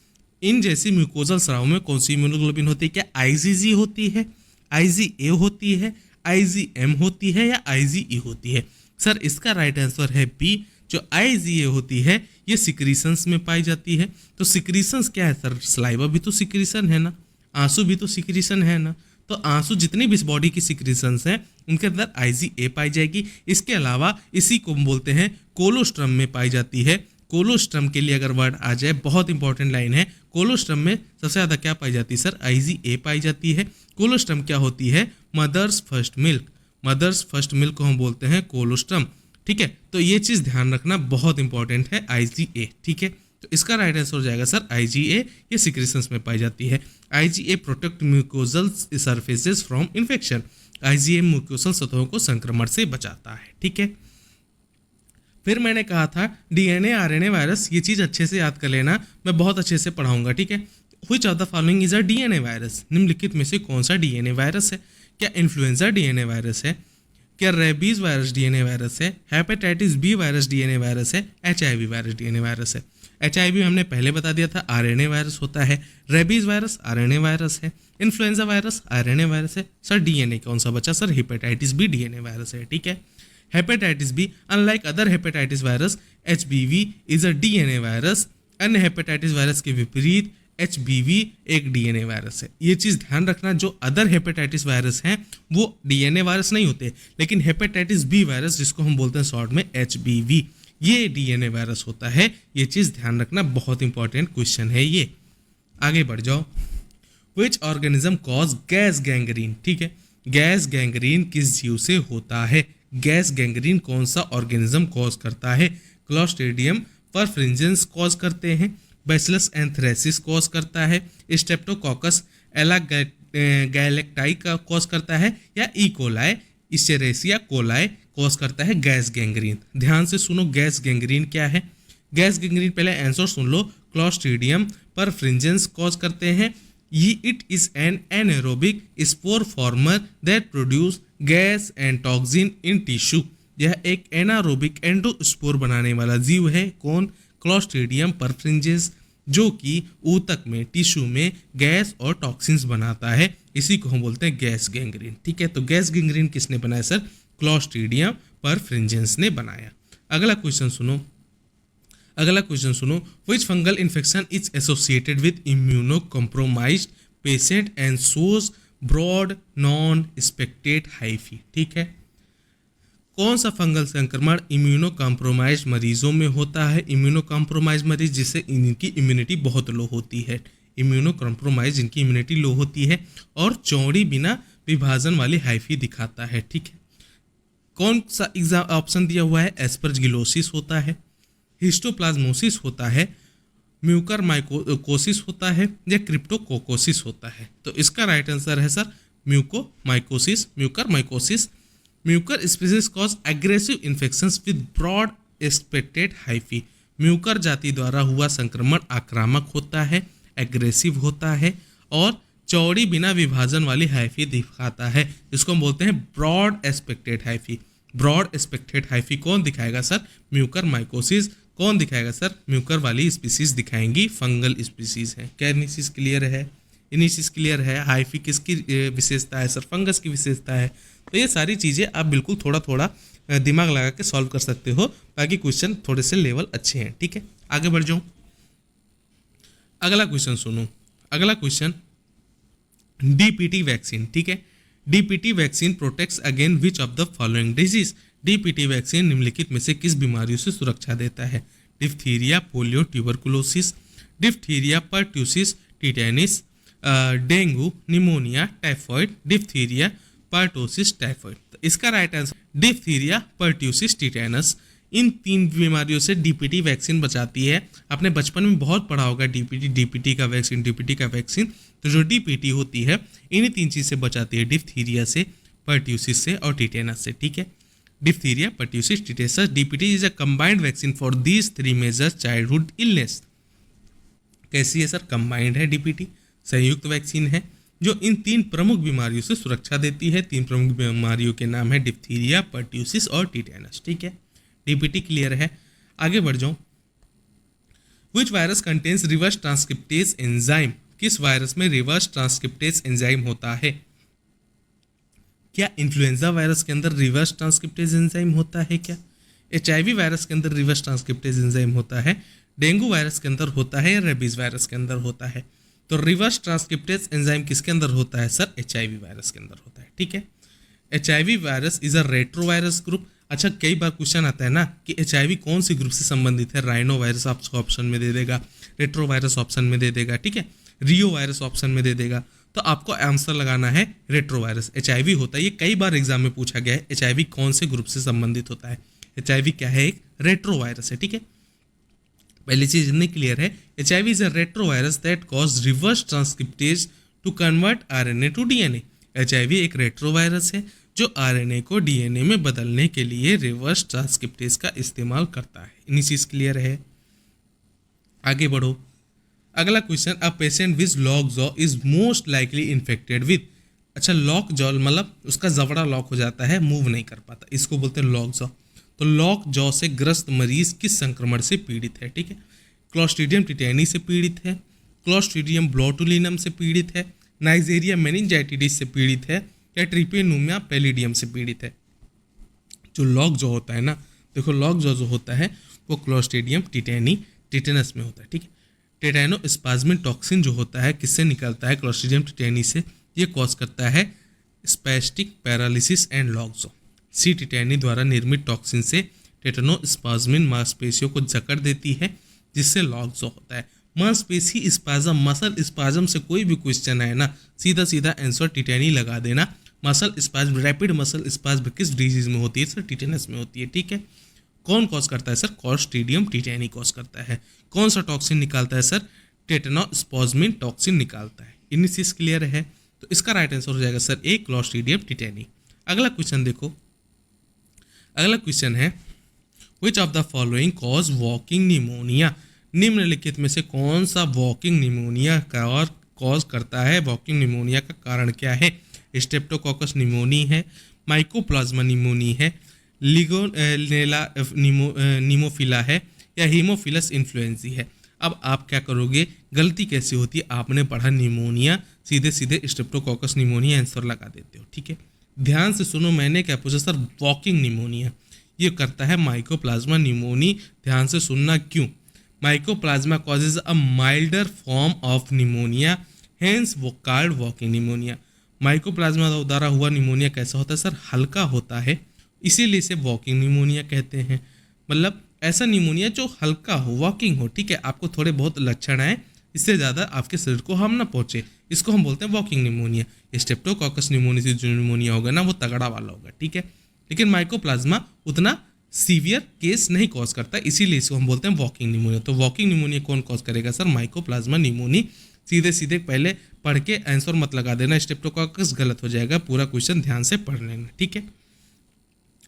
इन जैसी म्यूकोजल स्राव में कौन सी इम्यूनोग्लोबिन होती है? क्या आईजीजी होती है, आईजीए होती है, आईजीएम होती है, या आईजीई होती है? सर इसका राइट आंसर है बी, जो आईजीए होती है ये सिक्रीशंस में पाई जाती है। तो सिक्रीशंस क्या है सर? सलाइवा भी तो सिक्रीशन है ना, आंसू भी तो सिक्रीशन है ना, तो आंसू जितनी भी इस बॉडी की सिक्रीशंस हैं उनके अंदर आईजीए पाई जाएगी। इसके अलावा इसी को बोलते हैं कोलोस्ट्रम में पाई जाती है। कोलोस्ट्रम के लिए अगर वर्ड आ जाए, बहुत इंपॉर्टेंट लाइन है, कोलोस्ट्रम में सबसे ज़्यादा क्या पाई जाती है सर? आईजीए पाई जाती है। कोलोस्ट्रम क्या होती है? Mother's first milk, mother's first milk को हम बोलते हैं कोलोस्ट्रम, ठीक है। तो ये चीज़ ध्यान रखना, बहुत इंपॉर्टेंट है आईजीए, ठीक है। तो इसका राइट आंसर हो जाएगा सर आईजीए, ये सिक्रीशंस में पाई जाती है। IgA protect mucosal surfaces from infection, IgA mucosal सतहों को संक्रमण से बचाता है, ठीक है। फिर मैंने कहा था डीएनए आरएनए वायरस, ये चीज़ अच्छे से याद कर लेना, मैं बहुत अच्छे से पढ़ाऊंगा, ठीक है। Which of the following is a DNA virus, निम्नलिखित में से कौन सा डीएनए वायरस है? क्या इन्फ्लुएंजा डीएनए वायरस है? क्या रेबीज वायरस डीएनए वायरस है? Hepatitis B virus DNA virus है? एचआईवी वायरस डीएनए वायरस है? एचआईवी हमने पहले बता दिया था आरएनए वायरस होता है, रेबीज वायरस आरएनए वायरस है, इन्फ्लुएंजा वायरस आरएनए वायरस है। सर डीएनए कौन सा बचा? Sir hepatitis B DNA virus है, ठीक है। Hepatitis B, unlike other hepatitis virus, HBV is a DNA virus. अन्य हेपेटाइटिस वायरस के विपरीत एचबीवी एक डीएनए वायरस है। ये चीज़ ध्यान रखना, जो अदर हेपेटाइटिस वायरस हैं वो डीएनए वायरस नहीं होते, लेकिन हेपेटाइटिस बी वायरस जिसको हम बोलते हैं शॉर्ट में एचबीवी, ये डीएनए वायरस होता है। ये चीज़ ध्यान रखना, बहुत इंपॉर्टेंट क्वेश्चन है ये। आगे बढ़ जाओ। Which organism cause gas gangrene, ठीक है। गैस गैंग्रीन किस जीव से होता है? गैस गैंग्रीन कौन सा ऑर्गेनिज्म कॉज करता है? क्लोस्ट्रीडियम परफ्रिंजेंस कॉज करते हैं, बैसिलस एंथ्रेसिस कॉज करता है, स्ट्रेप्टोकोकस गैलेक्टाई का कॉज करता है, या ई कोलाई इसेरेसिया कोलाई कॉज करता है गैस गैंग्रीन? ध्यान से सुनो, गैस गैंग्रीन क्या है? गैस गैंग्रीन पहले आंसर सुन लो। क्लोस्ट्रीडियम परफ्रिंजेंस कॉज करते हैं, it is an anaerobic spore farmer that produce gas and toxin in tissue. यह एक एनारोबिक एंडोस्पोर बनाने वाला जीव है। कौन? क्लोस्ट्रीडियम परफ्रिंजेंस, जो कि ऊतक में, टिश्यू में गैस और टॉक्सिन्स बनाता है। इसी को हम बोलते हैं गैस गैंग्रीन, ठीक है। तो गैस गैंग्रीन किसने बनाया सर? क्लोस्ट्रीडियम परफ्रिंजेंस ने बनाया। अगला क्वेश्चन सुनो, अगला क्वेश्चन सुनो। Which fungal infection is associated with immunocompromised patient and shows broad non septate hyphae, ठीक है। कौन सा फंगल संक्रमण इम्यूनो कॉम्प्रोमाइज मरीजों में होता है? इम्यूनो कॉम्प्रोमाइज मरीज जिससे इनकी इम्यूनिटी बहुत लो होती है, इम्यूनो कॉम्प्रोमाइज जिनकी इम्यूनिटी लो होती है और चौड़ी बिना विभाजन वाली हाइफी दिखाता है, ठीक है। कौन सा एग्जाम ऑप्शन दिया हुआ है? एस्परजिलोसिस होता है, हिस्टोप्लाज्मोसिस होता है, म्यूकर माइकोसिस होता है, या क्रिप्टोकोकोसिस होता है? तो इसका राइट आंसर है sir mucormycosis, mucormycosis. Mucor species cause aggressive infections with broad expected hyphae. Mucor जाति द्वारा हुआ संक्रमण आक्रामक होता है, एग्रेसिव होता है और चौड़ी बिना विभाजन वाली हाइफी दिखाता है। इसको हम बोलते हैं broad expected hyphae. Broad expected hyphae कौन दिखाएगा सर? Mucormycosis. कौन दिखाएगा सर? म्यूकर वाली स्पीसीज दिखाएंगी, फंगल स्पीसीज है। क्या इनिसिस क्लियर है? इनिसिस क्लियर है। हाइफी किसकी विशेषता है सर? फंगस की विशेषता है। तो ये सारी चीज़ें आप बिल्कुल थोड़ा थोड़ा दिमाग लगा के सॉल्व कर सकते हो, ताकि क्वेश्चन थोड़े से लेवल अच्छे हैं, ठीक है। आगे बढ़ जाऊँ, अगला क्वेश्चन सुनो। अगला क्वेश्चन डीपीटी वैक्सीन, ठीक है। DPT vaccine protects again which of the following disease? DPT vaccine निम्नलिखित में से किस बीमारियों से सुरक्षा देता है? Diphtheria, polio, tuberculosis, diphtheria, pertussis, tetanus, dengue, pneumonia, typhoid, diphtheria, pertussis, typhoid. तो इसका right answer diphtheria, pertussis, tetanus. इन 3 बीमारियों से डीपीटी वैक्सीन बचाती है। आपने बचपन में बहुत पढ़ा होगा डीपीटी का वैक्सीन। तो जो डीपीटी होती है इन्हीं 3 चीज से बचाती है, डिप्थीरिया से, पर्ट्यूसिस से और टिटेनस से। ठीक है, diphtheria, pertussis, tetanus. DPT is a combined vaccine for these 3 major childhood illness. कैसी है सर? कंबाइंड है डीपीटी, संयुक्त वैक्सीन है जो इन 3 प्रमुख बीमारियों से सुरक्षा देती है। 3 प्रमुख बीमारियों के नाम है डिप्थीरिया, पर्ट्यूसिस और टिटेनस। ठीक है, डीपीटी क्लियर है। आगे बढ़ जाऊं। Which virus contains reverse transcriptase enzyme? किस वायरस में रिवर्स ट्रांसक्रिप्टेज एंजाइम होता है? क्या इन्फ्लुएंजा वायरस के अंदर रिवर्स ट्रांसक्रिप्टेज एंजाइम होता है क्या? एचआईवी वायरस के अंदर रिवर्स ट्रांसक्रिप्टेज एंजाइम होता है? डेंगू वायरस के अंदर होता है या रेबीज वायरस के अंदर होता है? तो रिवर्स ट्रांसक्रिप्टेज एंजाइम किसके अंदर होता है सर? एचआईवी वायरस के अंदर होता है। ठीक है, HIV virus is a retrovirus group. अच्छा, कई बार क्वेश्चन आता है ना कि एचआईवी कौन सी ग्रुप से संबंधित है? राइनो वायरस आपको ऑप्शन में दे देगा, रेट्रोवायरस ऑप्शन में दे देगा, ठीक है, रियो वायरस ऑप्शन में दे देगा। तो आपको आंसर लगाना है रेट्रोवायरस। एचआईवी होता है, ये कई बार एग्जाम में पूछा गया है, एचआईवी कौन से ग्रुप से संबंधित होता है? एचआईवी क्या है? एक रेट्रोवायरस है। ठीक है, पहली चीज इतनी क्लियर है, HIV is a retrovirus that cause reverse transcriptase to convert RNA to DNA. HIV एक रेट्रोवायरस है जो आरएनए को डीएनए में बदलने के लिए रिवर्स ट्रांसक्रिप्टेज का इस्तेमाल करता है। इतनी चीज क्लियर है। आगे बढ़ो। अगला question, a patient with lock jaw is most likely infected with. अच्छा, लॉक जॉ मतलब उसका जबड़ा लॉक हो जाता है, मूव नहीं कर पाता, इसको बोलते हैं लॉक जॉ। तो लॉक जॉ से ग्रस्त मरीज किस संक्रमण से पीड़ित है? ठीक है, क्लोस्ट्रीडियम टिटेनी से पीड़ित है, क्लोस्ट्रीडियम बोटुलिनम से पीड़ित है, नाइजेरिया मेनिंजाइटिस से पीड़ित है या ट्रिपेनोमिया पैलिडियम से पीड़ित है? जो लॉक जॉ होता है ना, देखो लॉक जॉ जो होता है वो क्लोस्ट्रीडियम टिटेनी टिटेनस में होता है। ठीक है, टेटाइनोस्पाज्मिन टॉक्सिन जो होता है किससे निकलता है? क्लोस्ट्रीडियम टिटेनी से। ये कॉज करता है spastic paralysis and lockjaw. C tetani द्वारा निर्मित टॉक्सिन से टेटानोस्पाज्मिन मांसपेशियों को जकड़ देती है जिससे लॉक जॉ होता है। मांसपेशी स्पाज्म, मसल स्पाज्म से कोई भी क्वेश्चन आए ना, सीधा सीधा आंसर टिटेनी लगा देना। Muscle spasm, rapid muscle spasm किस डिजीज में होती है सर? टिटेनस में होती है। ठीक है, कौन कॉज करता है सर? क्लोस्ट्रीडियम टिटेनी कॉज करता है। कौन सा टॉक्सिन निकालता है सर? टेटानोस्पाज्मिन टॉक्सिन निकालता है। इतनी चीज क्लियर है। तो इसका राइट आंसर हो जाएगा सर ए, क्लोस्ट्रीडियम टिटेनी। अगला क्वेश्चन देखो। अगला क्वेश्चन है, विच of the following cause walking pneumonia? निम्नलिखित में से कौन सा वॉकिंग निमोनिया का और कॉज करता है? वॉकिंग निमोनिया का कारण क्या है? स्ट्रेप्टोकोकस निमोनी है, माइकोप्लाज्मा निमोनी है, लिगोनेला नीमोफिला है या हीमोफिलस इन्फ्लुएंजी है? अब आप क्या करोगे, गलती कैसे होती है? आपने पढ़ा निमोनिया, सीधे सीधे स्ट्रेप्टोकोकस निमोनिया आंसर लगा देते हो। ठीक है, ध्यान से सुनो, मैंने क्या पूछा सर? Walking pneumonia. ये करता है माइकोप्लाज्मा निमोनी। ध्यान से सुनना क्यों। Mycoplasma causes a milder form of pneumonia, hence वो कॉल्ड वॉकिंग निमोनिया। माइकोप्लाज्मा द्वारा हुआ निमोनिया कैसा होता है सर? हल्का होता है, इसीलिए इसे वॉकिंग निमोनिया कहते हैं। मतलब ऐसा निमोनिया जो हल्का हो, वॉकिंग हो। ठीक है, आपको थोड़े बहुत लक्षण आए, इससे ज़्यादा आपके शरीर को हार्म ना पहुंचे, इसको हम बोलते हैं वॉकिंग निमोनिया। स्ट्रेप्टोकोकस निमोनिया से जो निमोनिया होगा ना वो तगड़ा वाला होगा। ठीक है, लेकिन माइकोप्लाज्मा उतना सीवियर केस नहीं कॉज करता, इसीलिए इसको हम बोलते हैं वॉकिंग निमोनिया। तो वॉकिंग निमोनिया कौन कॉज करेगा सर? Mycoplasma pneumoniae. सीधे सीधे पहले पढ़ के आंसर मत लगा देना, स्ट्रेप्टोकोकस गलत हो जाएगा। पूरा क्वेश्चन ध्यान से पढ़ लेना। ठीक है,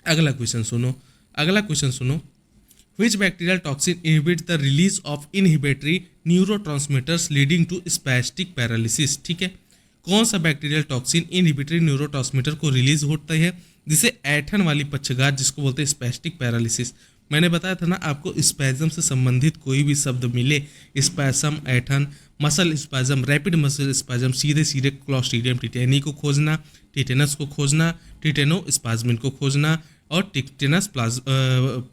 अगला क्वेश्चन सुनो। अगला क्वेश्चन सुनो, which bacterial toxin inhibits the release of inhibitory neurotransmitters leading to spastic paralysis? ठीक है, कौन सा बैक्टीरियल टॉक्सिन इनहिबिटरी न्यूरोट्रांसमीटर को रिलीज होता है जिसे ऐठन वाली पक्षघात, जिसको बोलते हैं स्पैस्टिक पैरालिसिस। मैंने बताया था ना आपको, स्पैज्म से संबंधित कोई भी शब्द मिले, स्पैसम, ऐठन, muscle spasm, rapid muscle spasm, सीधे सीधे क्लोस्ट्रीडियम टिटेनी को खोजना, टिटेनस को खोजना, टिटेनोस्पाज्मिन को खोजना और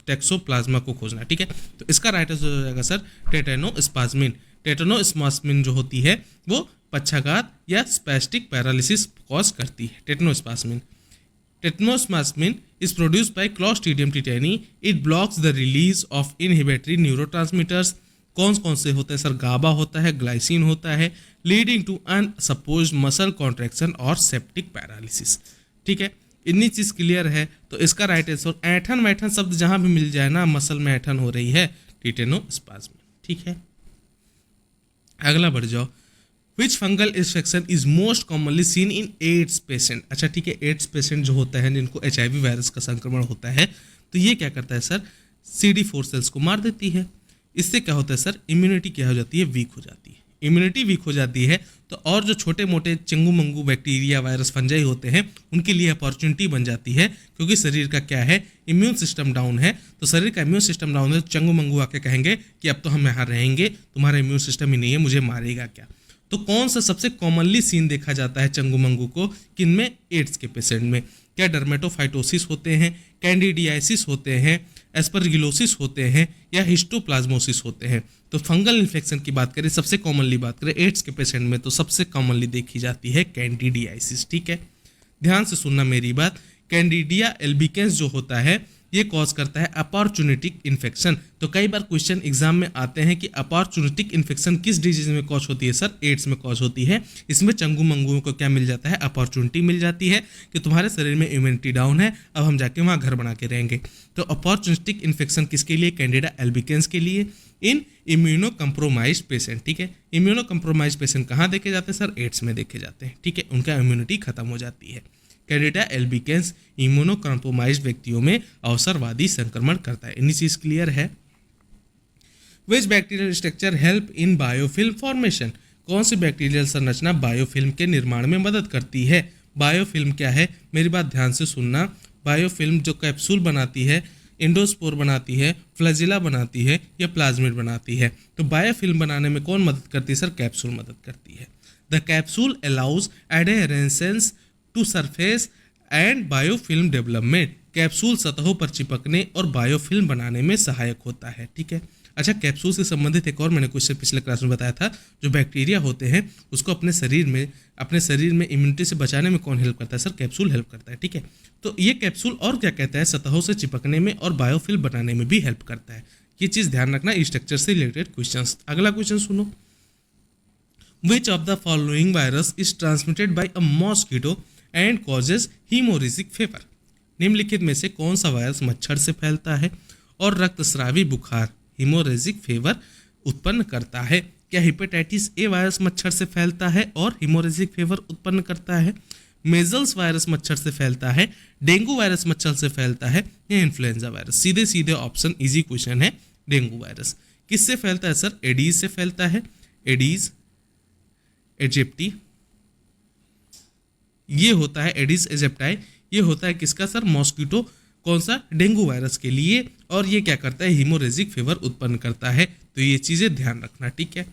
टैक्सोप्लाज्मा को खोजना। ठीक है, तो इसका राइट आंसर हो जाएगा सर टेटानोस्पाज्मिन। टेटानोस्पाज्मिन जो होती है वो पक्षाघात या स्पैस्टिक पैरालिसिस कॉज करती है। टेटानोस्पाज्मिन is produced by Clostridium tetani. It blocks the release of inhibitory neurotransmitters. कौन से होते हैं सर? गाबा होता है, ग्लाइसिन होता है, लीडिंग टू अनसपोज्ड मसल कॉन्ट्रैक्शन और सेप्टिक पैरालिसिस। ठीक है, इतनी चीज क्लियर है। तो इसका राइट आंसर ऐठन वैठन शब्द जहां भी मिल जाए ना, मसल में ऐठन हो रही है, टिटेनोस्पाज्म। ठीक है, अगला बढ़ जाओ। Which fungal infection is most commonly seen in AIDS patient. अच्छा ठीक है, एड्स पेशेंट जो होता है जिनको HIV वायरस का संक्रमण होता है, तो ये क्या करता है सर, CD4 सेल्स को मार देती है। इससे क्या होता है सर, इम्यूनिटी क्या हो जाती है, वीक हो जाती है। इम्यूनिटी वीक हो जाती है तो और जो छोटे मोटे चिंगू मंगू बैक्टीरिया वायरस फंजाई होते हैं उनके लिए अपॉर्चुनिटी बन जाती है, क्योंकि शरीर का क्या है, इम्यून सिस्टम डाउन है। तो शरीर का इम्यून सिस्टम डाउन है तो चंगू मंगू आके कहेंगे कि अब तो हम यहाँ रहेंगे, तुम्हारा इम्यून सिस्टम ही नहीं है, मुझे मारेगा क्या। तो कौन सा सबसे कॉमनली सीन देखा जाता है चंगू मंगू को, किनमें, एड्स के पेशेंट में। क्या डर्मेटोफाइटोसिस होते हैं, कैंडिडियासिस होते हैं, एस्परगिलोसिस होते हैं, या हिस्टोप्लाज्मोसिस होते हैं। तो फंगल इन्फेक्शन की बात करें, सबसे कॉमनली बात करें एड्स के पेशेंट में, तो सबसे कॉमनली देखी जाती है कैंडिडियासिस। ठीक है, ध्यान से सुनना मेरी बात। कैंडिडिया एल्बिकेंस जो होता है ये कॉज करता है अपॉर्चुनिटिक इन्फेक्शन। तो कई बार क्वेश्चन एग्जाम में आते हैं कि अपॉर्चुनिटिक इन्फेक्शन किस डिजीज में कॉज होती है, सर एड्स में कॉज होती है। इसमें चंगू मंगुओं को क्या मिल जाता है, अपॉर्चुनिटी मिल जाती है कि तुम्हारे शरीर में इम्यूनिटी डाउन है, अब हम जाके वहाँ घर बना के रहेंगे। तो अपॉर्चुनिटिक इन्फेक्शन किसके लिए, कैंडिडा एल्बिकेंस के लिए, इन इम्यूनो कंप्रोमाइज पेशेंट। ठीक है, इम्यूनो कंप्रोमाइज पेशेंट कहाँ देखे जाते हैं सर, एड्स में देखे जाते हैं। ठीक है, उनका इम्यूनिटी खत्म हो जाती है। कैंडिडा एल्बिकेंस इम्यूनो कंप्रोमाइज्ड व्यक्तियों में अवसरवादी संक्रमण करता है। इतनी चीज क्लियर है। Which bacterial structure help in biofilm formation. कौन सी बैक्टीरियल संरचना बायोफिल्म के निर्माण में मदद करती है। बायोफिल्म क्या है, मेरी बात ध्यान से सुनना। बायोफिल्म जो कैप्सूल बनाती है, इंडोस्पोर बनाती है, फ्लैजिला बनाती है, या प्लाज्मिड बनाती है। तो बायोफिल्म बनाने में कौन मदद करती है सर, कैप्सूल मदद करती है। The capsule allows adherences to surface and biofilm development. Capsule सतहों पर चिपकने और बायोफिल्म बनाने में सहायक होता है। ठीक है, अच्छा कैप्सूल से संबंधित एक और मैंने क्वेश्चन पिछले क्लास में बताया था, जो बैक्टीरिया होते हैं उसको अपने शरीर में इम्यूनिटी से बचाने में कौन हेल्प करता है सर, कैप्सूल हेल्प करता है। ठीक है, तो ये कैप्सूल और क्या कहता है, सतहों से चिपकने में और बायोफिल्म बनाने में भी हेल्प करता है। ये चीज ध्यान रखना, स्ट्रक्चर से रिलेटेड क्वेश्चन। अगला क्वेश्चन सुनो। Which of the following virus is transmitted by a mosquito and causes haemorrhagic fever. निम्नलिखित में से कौन सा वायरस मच्छर से फैलता है और रक्तस्रावी बुखार हीमोरेजिक फीवर उत्पन्न करता है। क्या हेपेटाइटिस ए वायरस मच्छर से फैलता है और हीमोरेजिक फीवर उत्पन्न करता है, मेजल्स वायरस मच्छर से फैलता है, डेंगू वायरस मच्छर से फैलता है, या इन्फ्लुएंजा वायरस। सीधे सीधे ऑप्शन, इजी क्वेश्चन है। डेंगू वायरस किससे फैलता है सर, एडीज से फैलता है। एडीज एजिप्टी, ये होता है एडिस एजिप्टाई, ये होता है किसका सर, मॉस्किटो, कौन सा, डेंगू वायरस के लिए। और ये क्या करता है, हीमोरेजिक फीवर उत्पन्न करता है। तो ये चीजें ध्यान रखना। ठीक है,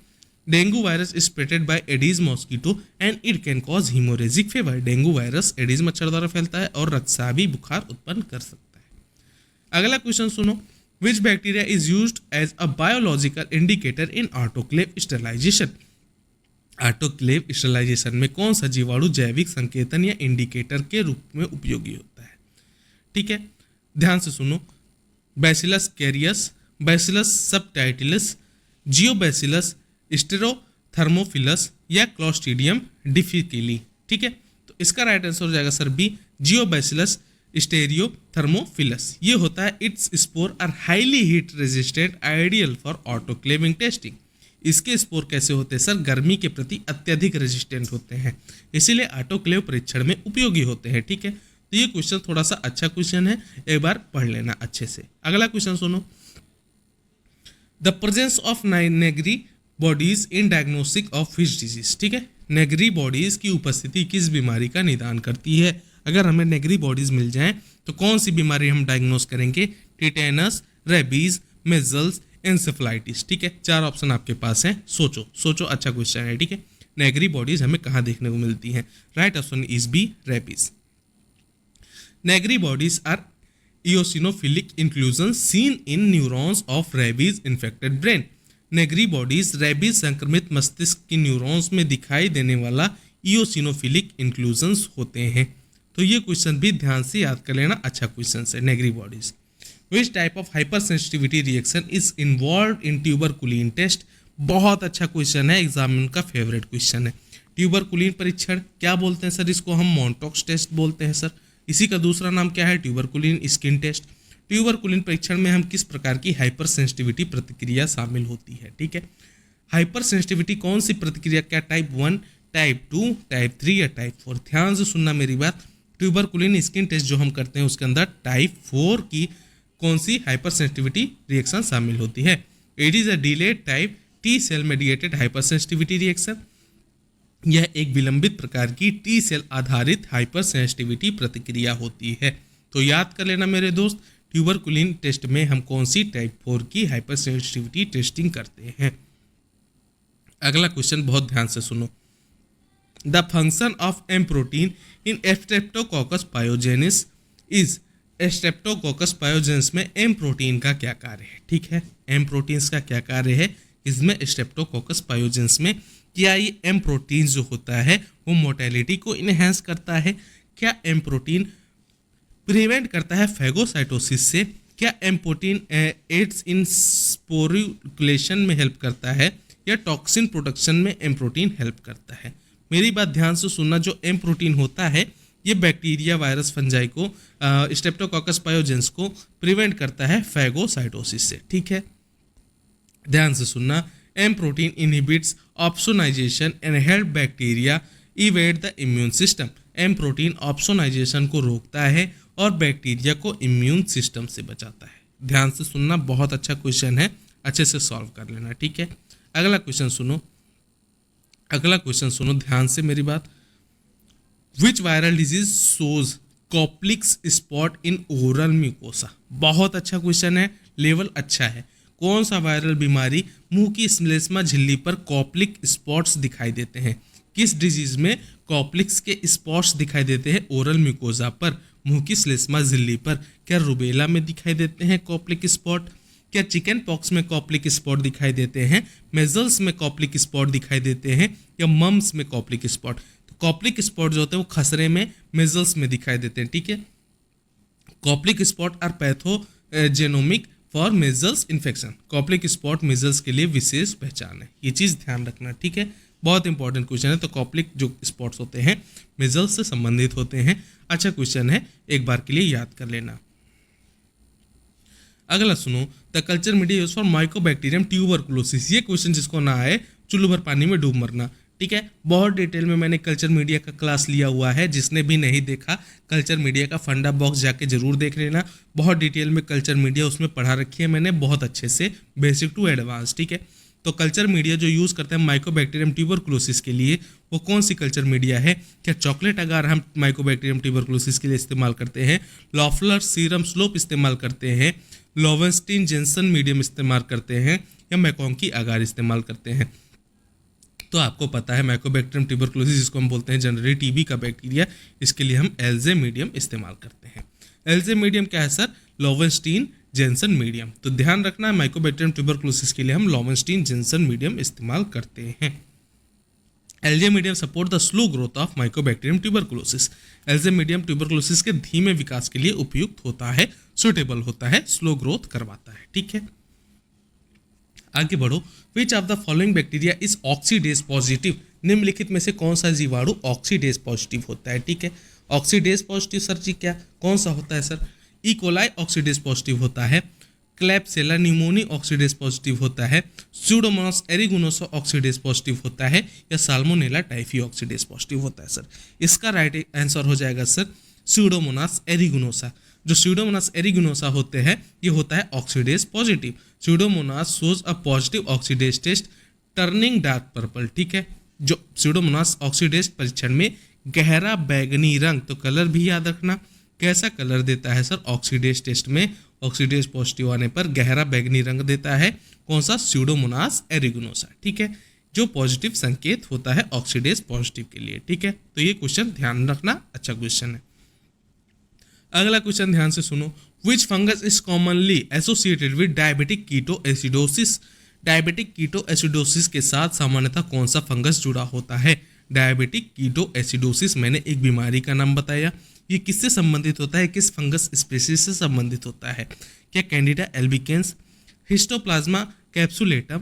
dengue virus is spreaded by Aedes mosquito and it can cause haemorrhagic fever. Dengue virus Aedes मच्छर द्वारा फैलता है और रक्तस्रावी बुखार उत्पन्न कर सकता है। अगला क्वेश्चन सुनो। Which bacteria is used as a biological indicator in autoclave sterilization. Autoclave sterilization में कौन सा जीवाणु जैविक संकेतन या इंडिकेटर के रूप में उपयोगी होता है। ठीक है, ध्यान से सुनो। बैसिलस कैरियस, बैसिलस सबटाइटिलस, जियोबैसिलस स्टेरोथर्मोफिलस, या क्लोस्ट्रीडियम डिफिकली। ठीक है, तो इसका राइट आंसर हो जाएगा सर बी, जियोबैसिलस स्टेरियोथर्मोफिलस। ये होता है its spore are highly heat resistant, ideal for autoclaving testing. इसके स्पोर कैसे होते हैं सर, गर्मी के प्रति अत्यधिक रेजिस्टेंट होते हैं, इसीलिए ऑटोक्लेव परीक्षण में उपयोगी होते हैं। ठीक है, तो ये क्वेश्चन थोड़ा सा अच्छा क्वेश्चन है, एक बार पढ़ लेना अच्छे से। अगला क्वेश्चन सुनो। The presence of Negri bodies in diagnostic of which disease. ठीक है, नेगरी बॉडीज की उपस्थिति किस बीमारी का निदान करती है। अगर हमें नेगरी बॉडीज मिल जाएं तो कौन सी बीमारी हम डायग्नोस करेंगे, टिटेनस, रेबीज, मेजल्स, एंसेफलाइटिस। ठीक है, चार ऑप्शन आपके पास हैं, सोचो सोचो, अच्छा क्वेश्चन है। ठीक है, नेगरी बॉडीज हमें कहाँ देखने को मिलती हैं, right option is B, rabies. Negri bodies are eosinophilic inclusion seen in neurons of rabies infected brain. Negri bodies rabies संक्रमित मस्तिष्क की न्यूरॉन्स में दिखाई देने वाला इयोसिनोफिलिक इंक्लूजन्स होते हैं। तो ये क्वेश्चन भी ध्यान से याद कर लेना, अच्छा क्वेश्चन है। Negri bodies. Which type of hypersensitivity reaction is involved in tuberculin test। बहुत अच्छा क्वेश्चन है, एग्जामिनर का फेवरेट क्वेश्चन है। ट्यूबरकुलिन परीक्षण क्या बोलते हैं सर, इसको हम मॉन्टॉक्स टेस्ट बोलते हैं सर। इसी का दूसरा नाम क्या है, ट्यूबरकुलिन स्किन टेस्ट। ट्यूबरकुलिन परीक्षण में हम किस प्रकार की हाइपर सेंसिटिविटी प्रतिक्रिया शामिल होती है, ठीक है। हाइपर सेंसिटिविटी कौन सी प्रतिक्रिया, क्या टाइप 1, टाइप 2, टाइप 3 या टाइप 4? ध्यान से सुनना मेरी बात। ट्यूबरकुलिन स्किन टेस्ट जो हम करते हैं उसके अंदर टाइप 4 की कौन सी हाइपर सेंसिटिविटी रिएक्शन शामिल होती है? It is a delayed type T cell mediated hypersensitivity reaction. यह एक विलंबित प्रकार की टी सेल आधारित हाइपर सेंसिटिविटी प्रतिक्रिया होती है। तो याद कर लेना मेरे दोस्त, ट्यूबरकुलिन टेस्ट में हम कौन सी टाइप 4 की हाइपर सेंसिटिविटी टेस्टिंग करते हैं। अगला क्वेश्चन बहुत ध्यान से सुनो। The function of M protein in Streptococcus pyogenes is, Streptococcus pyogenes में एम प्रोटीन का क्या कार्य है, ठीक है। एम प्रोटीन्स का क्या कार्य है इसमें स्ट्रेप्टोकोकस पायोजेनिस में? क्या ये एम प्रोटीन जो होता है वो मोटेलिटी को इनहेंस करता है? क्या एम प्रोटीन प्रिवेंट करता है फैगोसाइटोसिस से? क्या एम प्रोटीन एड्स इन स्पोरुलेशन में हेल्प करता है, या टॉक्सिन प्रोडक्शन में एम प्रोटीन हेल्प करता है? मेरी बात ध्यान से सुनना, जो एम प्रोटीन होता है ये बैक्टीरिया, वायरस, फंजाई को, स्ट्रेप्टोकोकस पायोजेनिस को प्रिवेंट करता है फैगोसाइटोसिस से, ठीक है। ध्यान से सुनना, M protein inhibits opsonization and help bacteria evade the immune system. M protein opsonization को रोकता है और बैक्टीरिया को इम्यून सिस्टम से बचाता है। ध्यान से सुनना, बहुत अच्छा क्वेश्चन है, अच्छे से सॉल्व कर लेना, ठीक है। अगला क्वेश्चन सुनो, अगला क्वेश्चन सुनो ध्यान से मेरी बात। Which viral disease shows Koplik's spot in oral mucosa? बहुत अच्छा क्वेश्चन है, लेवल अच्छा है। कौन सा वायरल बीमारी मुंह की श्लेष्मा झिल्ली पर कॉप्लिक स्पॉट्स दिखाई देते हैं? किस डिजीज में कॉप्लिक्स के स्पॉट्स दिखाई देते हैं ओरल म्यूकोसा पर, मुंह की श्लेष्मा झिल्ली पर? क्या रुबेला में दिखाई देते हैं कॉप्लिक स्पॉट? क्या चिकन पॉक्स में कॉप्लिक स्पॉट दिखाई देते हैं? मेजल्स में कॉप्लिक स्पॉट दिखाई देते हैं, या मम्स में कॉप्लिक स्पॉट? तो कॉप्लिक स्पॉट जो होते हैं वो खसरे में, मेजल्स में दिखाई देते हैं, ठीक है। Koplik spot are pathognomonic for measles infection. Koplik spot measles के लिए विशेष पहचान है, ये चीज़ ध्यान रखना, ठीक है। बहुत इंपॉर्टेंट क्वेश्चन है। तो कॉप्लिक जो स्पॉट्स होते हैं मेजल्स से संबंधित होते हैं। अच्छा क्वेश्चन है, एक बार के लिए याद कर लेना। अगला सुनो, the culture media use for Mycobacterium tuberculosis. ये क्वेश्चन जिसको ना आए चुल्लू भर पानी में डूब मरना, ठीक है। बहुत डिटेल में मैंने कल्चर मीडिया का क्लास लिया हुआ है, जिसने भी नहीं देखा कल्चर मीडिया का फंडा बॉक्स जाके जरूर देख लेना। बहुत डिटेल में कल्चर मीडिया उसमें पढ़ा रखी है मैंने, बहुत अच्छे से, बेसिक टू एडवांस, ठीक है। तो कल्चर मीडिया जो यूज़ करते हैं माइकोबैक्टीरियम ट्यूबरकुलोसिस के लिए, वो कौन सी कल्चर मीडिया है? क्या चॉकलेट अगार हम माइकोबैक्टीरियम ट्यूबरकुलोसिस के लिए इस्तेमाल करते हैं, लॉफलर सीरम स्लोप इस्तेमाल करते हैं, लोवेंस्टीन जेंसन मीडियम इस्तेमाल करते हैं, या मैकोंकी अगार इस्तेमाल करते हैं? तो आपको पता है माइकोबैक्टीरियम ट्यूबरकुलोसिस जिसको हम बोलते हैं जनरली टीबी का बैक्टीरिया, इसके लिए हम एल्जे मीडियम इस्तेमाल करते हैं। एल्जे मीडियम क्या है सर? लोवेंस्टीन Jensen medium. तो ध्यान रखना है, माइकोबैक्टीरियम ट्यूबरकुलोसिस के लिए हम लोवेंस्टीन जेंसन मीडियम इस्तेमाल करते हैं। LJ medium support the slow growth of Mycobacterium tuberculosis. LJ medium tuberculosis के धीमे विकास के लिए उपयुक्त होता है, सुटेबल होता है, स्लो ग्रोथ करवाता है, ठीक है। आगे बढ़ो। विच of the following bacteria is oxidase positive? निम्नलिखित में से कौन सा जीवाणु ऑक्सीडेज पॉजिटिव होता है, ठीक है। ऑक्सीडेज पॉजिटिव सर जी क्या, कौन सा होता है sir? E coli oxidase positive होता है, क्लैप्सेला न्यूमोनी ऑक्सीडेज पॉजिटिव होता है, स्यूडोमोनास एरिगुनोसा ऑक्सीडेज पॉजिटिव होता है, या साल्मोनेला टाइफी ऑक्सीडेज पॉजिटिव होता है सर? इसका राइट आंसर हो जाएगा सर स्यूडोमोनास एरिगुनोसा। जो स्यूडोमोनास एरिगुनोसा होते हैं ये होता है oxidase positive. Pseudomonas shows a positive oxidase test turning dark purple, ठीक है। जो स्यूडोमोनास ऑक्सीडेज परीक्षण में गहरा बैगनी रंग, तो कलर भी याद रखना, कैसा कलर देता है सर? ऑक्सीडेज टेस्ट में ऑक्सीडेज पॉजिटिव आने पर गहरा बैगनी रंग देता है, कौन सा? स्यूडोमोनास एरिगुनोसा, ठीक है, जो पॉजिटिव संकेत होता है ऑक्सीडेज पॉजिटिव के लिए, ठीक है। तो ये क्वेश्चन ध्यान रखना, अच्छा क्वेश्चन है। अगला क्वेश्चन ध्यान से सुनो। Which fungus is commonly associated with diabetic ketoacidosis? Diabetic ketoacidosis के साथ सामान्यतः कौन सा फंगस जुड़ा होता है? डायबिटिक कीटो एसिडोसिस मैंने एक बीमारी का नाम बताया, ये किससे संबंधित होता है, किस फंगस स्पीशीज से संबंधित होता है? क्या Candida albicans, Histoplasma capsulatum,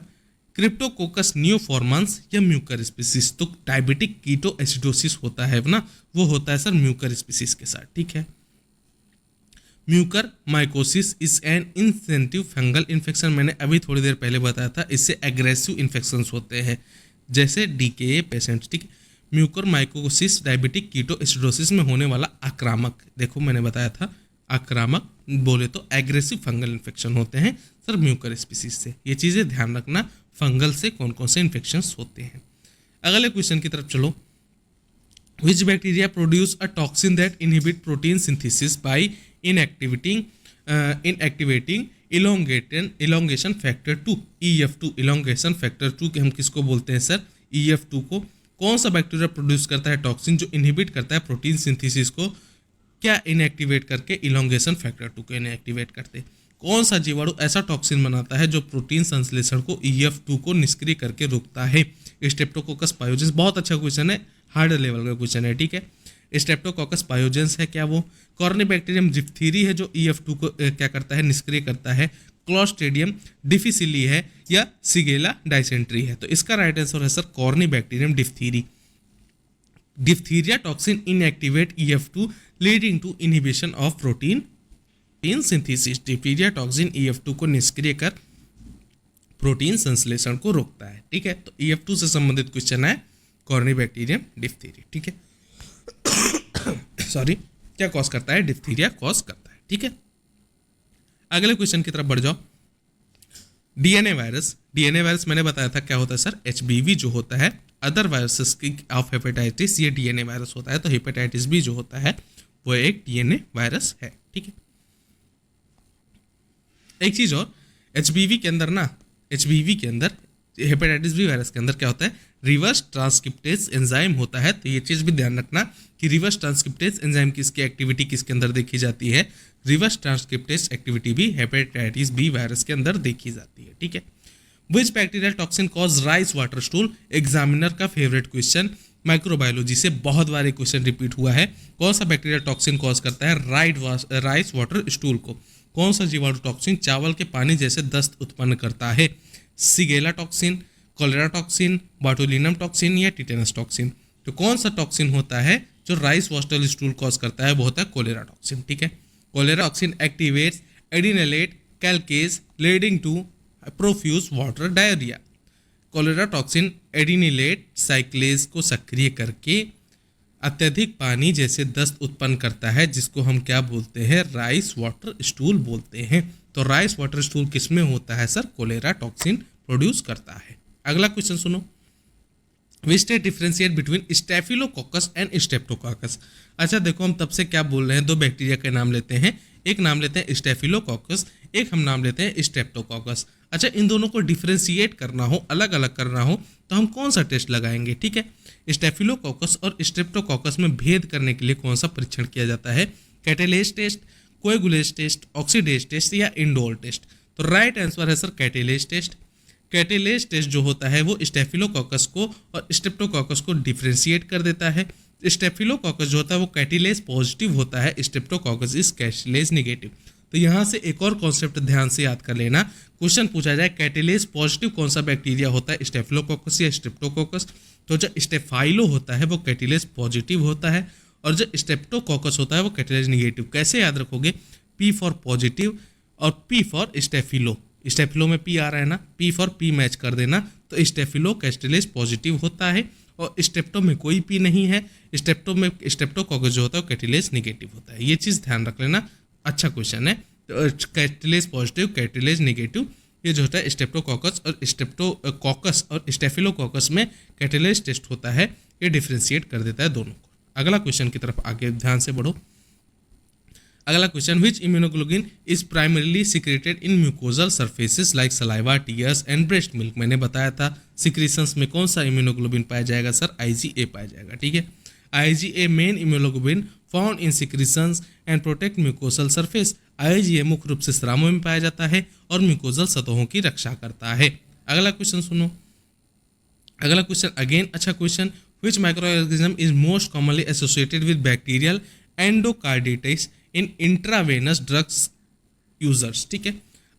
Cryptococcus neoformans या म्यूकर स्पीसीज। तो डायबिटिक कीटो एसिडोसिस होता है ना, वो होता है सर म्यूकर स्पीसीज के साथ, ठीक है। Mucor mycosis is an incentive fungal infection, मैंने अभी थोड़ी देर पहले बताया था, इससे एग्रेसिव इन्फेक्शंस होते हैं जैसे डीके पेशेंट, ठीक है। Mucormycosis diabetic ketoacidosis में होने वाला आक्रामक, देखो मैंने बताया था आक्रामक बोले तो एग्रेसिव फंगल इन्फेक्शन होते हैं सर म्यूकर स्पीसीज से। ये चीज़ें ध्यान रखना, फंगल से कौन कौन से इन्फेक्शंस होते हैं। अगले क्वेश्चन की तरफ चलो। Which bacteria produce a toxin that inhibit protein synthesis by inactivating elongation factor 2 EF2। elongation factor 2 के हम किसको बोलते हैं सर, EF2 को। कौन सा बैक्टीरिया प्रोड्यूस करता है टॉक्सिन जो इनहिबिट करता है प्रोटीन सिंथेसिस को, क्या इनएक्टिवेट करके, इलोंगेशन फैक्टर 2 को इनएक्टिवेट करते। कौन सा जीवाणु ऐसा टॉक्सिन बनाता है जो प्रोटीन संश्लेषण को EF2 को निष्क्रिय करके रोकता है। स्ट्रेप्टोकोकस पायोजेंस, बहुत अच्छा क्वेश्चन है, हार्ड लेवल का क्वेश्चन है, ठीक है। स्ट्रेप्टोकोकस पायोजेंस है क्या वो। कॉर्निबैक्टीरियम डिप्थीरी है जो EF2 को क्या करता है, निष्क्रिय करता है। क्लॉस्ट्रिडियम डिफिसिली है या सिगेला डाइसेंट्री है। तो इसका राइट आंसर है sir Corynebacterium diphtheriae. Diphtheria toxin inactivate EF2 leading to inhibition of protein synthesis. Diphtheria toxin EF2 को निष्क्रिय कर प्रोटीन संश्लेषण को रोकता है, ठीक है। तो EF2 से संबंधित क्वेश्चन है कॉर्निबैक्टीरियम डिप्थीरी, ठीक है। सॉरी, क्या कॉज करता है, डिप्थीरिया कॉज करता है, ठीक है। अगले क्वेश्चन की तरफ बढ़ जाओ। डीएनए वायरस, डीएनए वायरस मैंने बताया था क्या होता है सर, HBV जो होता है अदर वायरसेस की ऑफ हेपेटाइटिस, ये डीएनए वायरस होता है। तो हेपेटाइटिस बी जो होता है वो एक डीएनए वायरस है, ठीक है। एक चीज और, HBV के अंदर ना, HBV के अंदर हेपेटाइटिस बी वायरस के अंदर क्या होता है, रिवर्स ट्रांसक्रिप्टेज एंजाइम होता है। तो ये चीज भी ध्यान रखना कि रिवर्स ट्रांसक्रिप्टेज एंजाइम किसकी एक्टिविटी किसके अंदर देखी जाती है, रिवर्स ट्रांसक्रिप्टेज एक्टिविटी भी हेपेटाइटिस बी वायरस के अंदर देखी जाती है, ठीक है। Which bacterial toxin cause rice water stool, examiner का फेवरेट क्वेश्चन, माइक्रोबायोलॉजी से बहुत बार एक क्वेश्चन रिपीट हुआ है। कौन सा बैक्टीरियल टॉक्सिन कॉज करता है राइस वाटर स्टूल को। कौन सा जीवाणु टॉक्सिन चावल के पानी जैसे दस्त उत्पन्न करता है, सिगेला टॉक्सिन, कोलेरा टॉक्सिन, बाटुलिनम टॉक्सिन या टिटेनस टॉक्सिन। तो कौन सा टॉक्सिन होता है जो राइस वाटर स्टूल कॉज करता है, वो होता है कोलेरा टॉक्सिन, ठीक है। Cholera toxin activates adenylate cyclase leading to profuse water diarrhoea. Cholera toxin adenylate cyclase को सक्रिय करके अत्यधिक पानी जैसे दस्त उत्पन्न करता है, जिसको हम क्या बोलते हैं, राइस वाटर स्टूल बोलते हैं। तो राइस वाटर स्टूल किसमें होता है सर, कोलेरा टॉक्सिन प्रोड्यूस करता है। अगला क्वेश्चन सुनो। We state differentiate between staphylococcus and streptococcus. अच्छा देखो, हम तब से क्या बोल रहे हैं, दो बैक्टीरिया के नाम लेते हैं, एक नाम लेते हैं स्टेफिलोकोकस, एक हम नाम लेते हैं स्ट्रेप्टोकोकस। अच्छा, इन दोनों को डिफरेंशिएट करना हो, अलग अलग करना हो, तो हम कौन सा टेस्ट लगाएंगे, ठीक है। स्टेफिलोकोकस और स्ट्रेप्टोकोकस में भेद करने के लिए कौन सा परीक्षण किया जाता है, catalase test, coagulase test, oxidase test या इंडोल टेस्ट। तो राइट आंसर है sir catalase test. Catalase test जो होता है वो स्टेफिलोकोकस को और स्ट्रेप्टोकोकस को डिफरेंशिएट कर देता है। स्टेफिलोकोकस जो होता है वो कैटेलेज पॉजिटिव होता है, स्ट्रेप्टोकोकस इज कैटेलेज नेगेटिव। तो यहाँ से एक और कॉन्सेप्ट ध्यान से याद कर लेना, क्वेश्चन पूछा जाए कैटेलेज पॉजिटिव कौन सा बैक्टीरिया होता है, स्टेफिलोकोकस या स्ट्रेप्टोकोकस। तो जो स्टेफाइलो होता है वो कैटेलेज पॉजिटिव होता है और जो स्ट्रेप्टोकोकस होता है वो कैटेलेज नेगेटिव। कैसे याद रखोगे, P फॉर पॉजिटिव और P फॉर स्टेफिलो। स्टेफिलो में P आ रहा है ना, P फॉर P मैच कर देना, तो स्टेफिलो कैटेलेज पॉजिटिव होता है और स्टेप्टो में कोई P नहीं है, स्टेप्टो में स्ट्रेप्टोकोकस जो होता है वो कैटेलेज नेगेटिव होता है। ये चीज़ ध्यान रख लेना, अच्छा क्वेश्चन है। तो कैटेलेज पॉजिटिव कैटेलेज नेगेटिव ये जो होता है स्ट्रेप्टोकोकस और स्ट्रेप्टोकोकस और स्टेफिलोकोकस में कैटेलेज टेस्ट होता है, ये डिफरेंशिएट कर देता है दोनों को। अगला क्वेश्चन की तरफ आगे ध्यान से बढ़ो। अगला question, which immunoglobulin is primarily secreted in mucosal surfaces like saliva, tears and breast milk. मैंने बताया था सिक्रीशंस में कौन सा इम्यूनोग्लोबिन पाया जाएगा सर, IgA पाया जाएगा, ठीक है। IgA main immunoglobulin found in secretions and protect mucosal surface. IgA मुख्य रूप से स्रावों में पाया जाता है और म्यूकोजल सतहों की रक्षा करता है। अगला क्वेश्चन सुनो। अगला क्वेश्चन अगेन अच्छा question, which microorganism is most commonly associated with bacterial endocarditis in intravenous drugs users, ठीक है।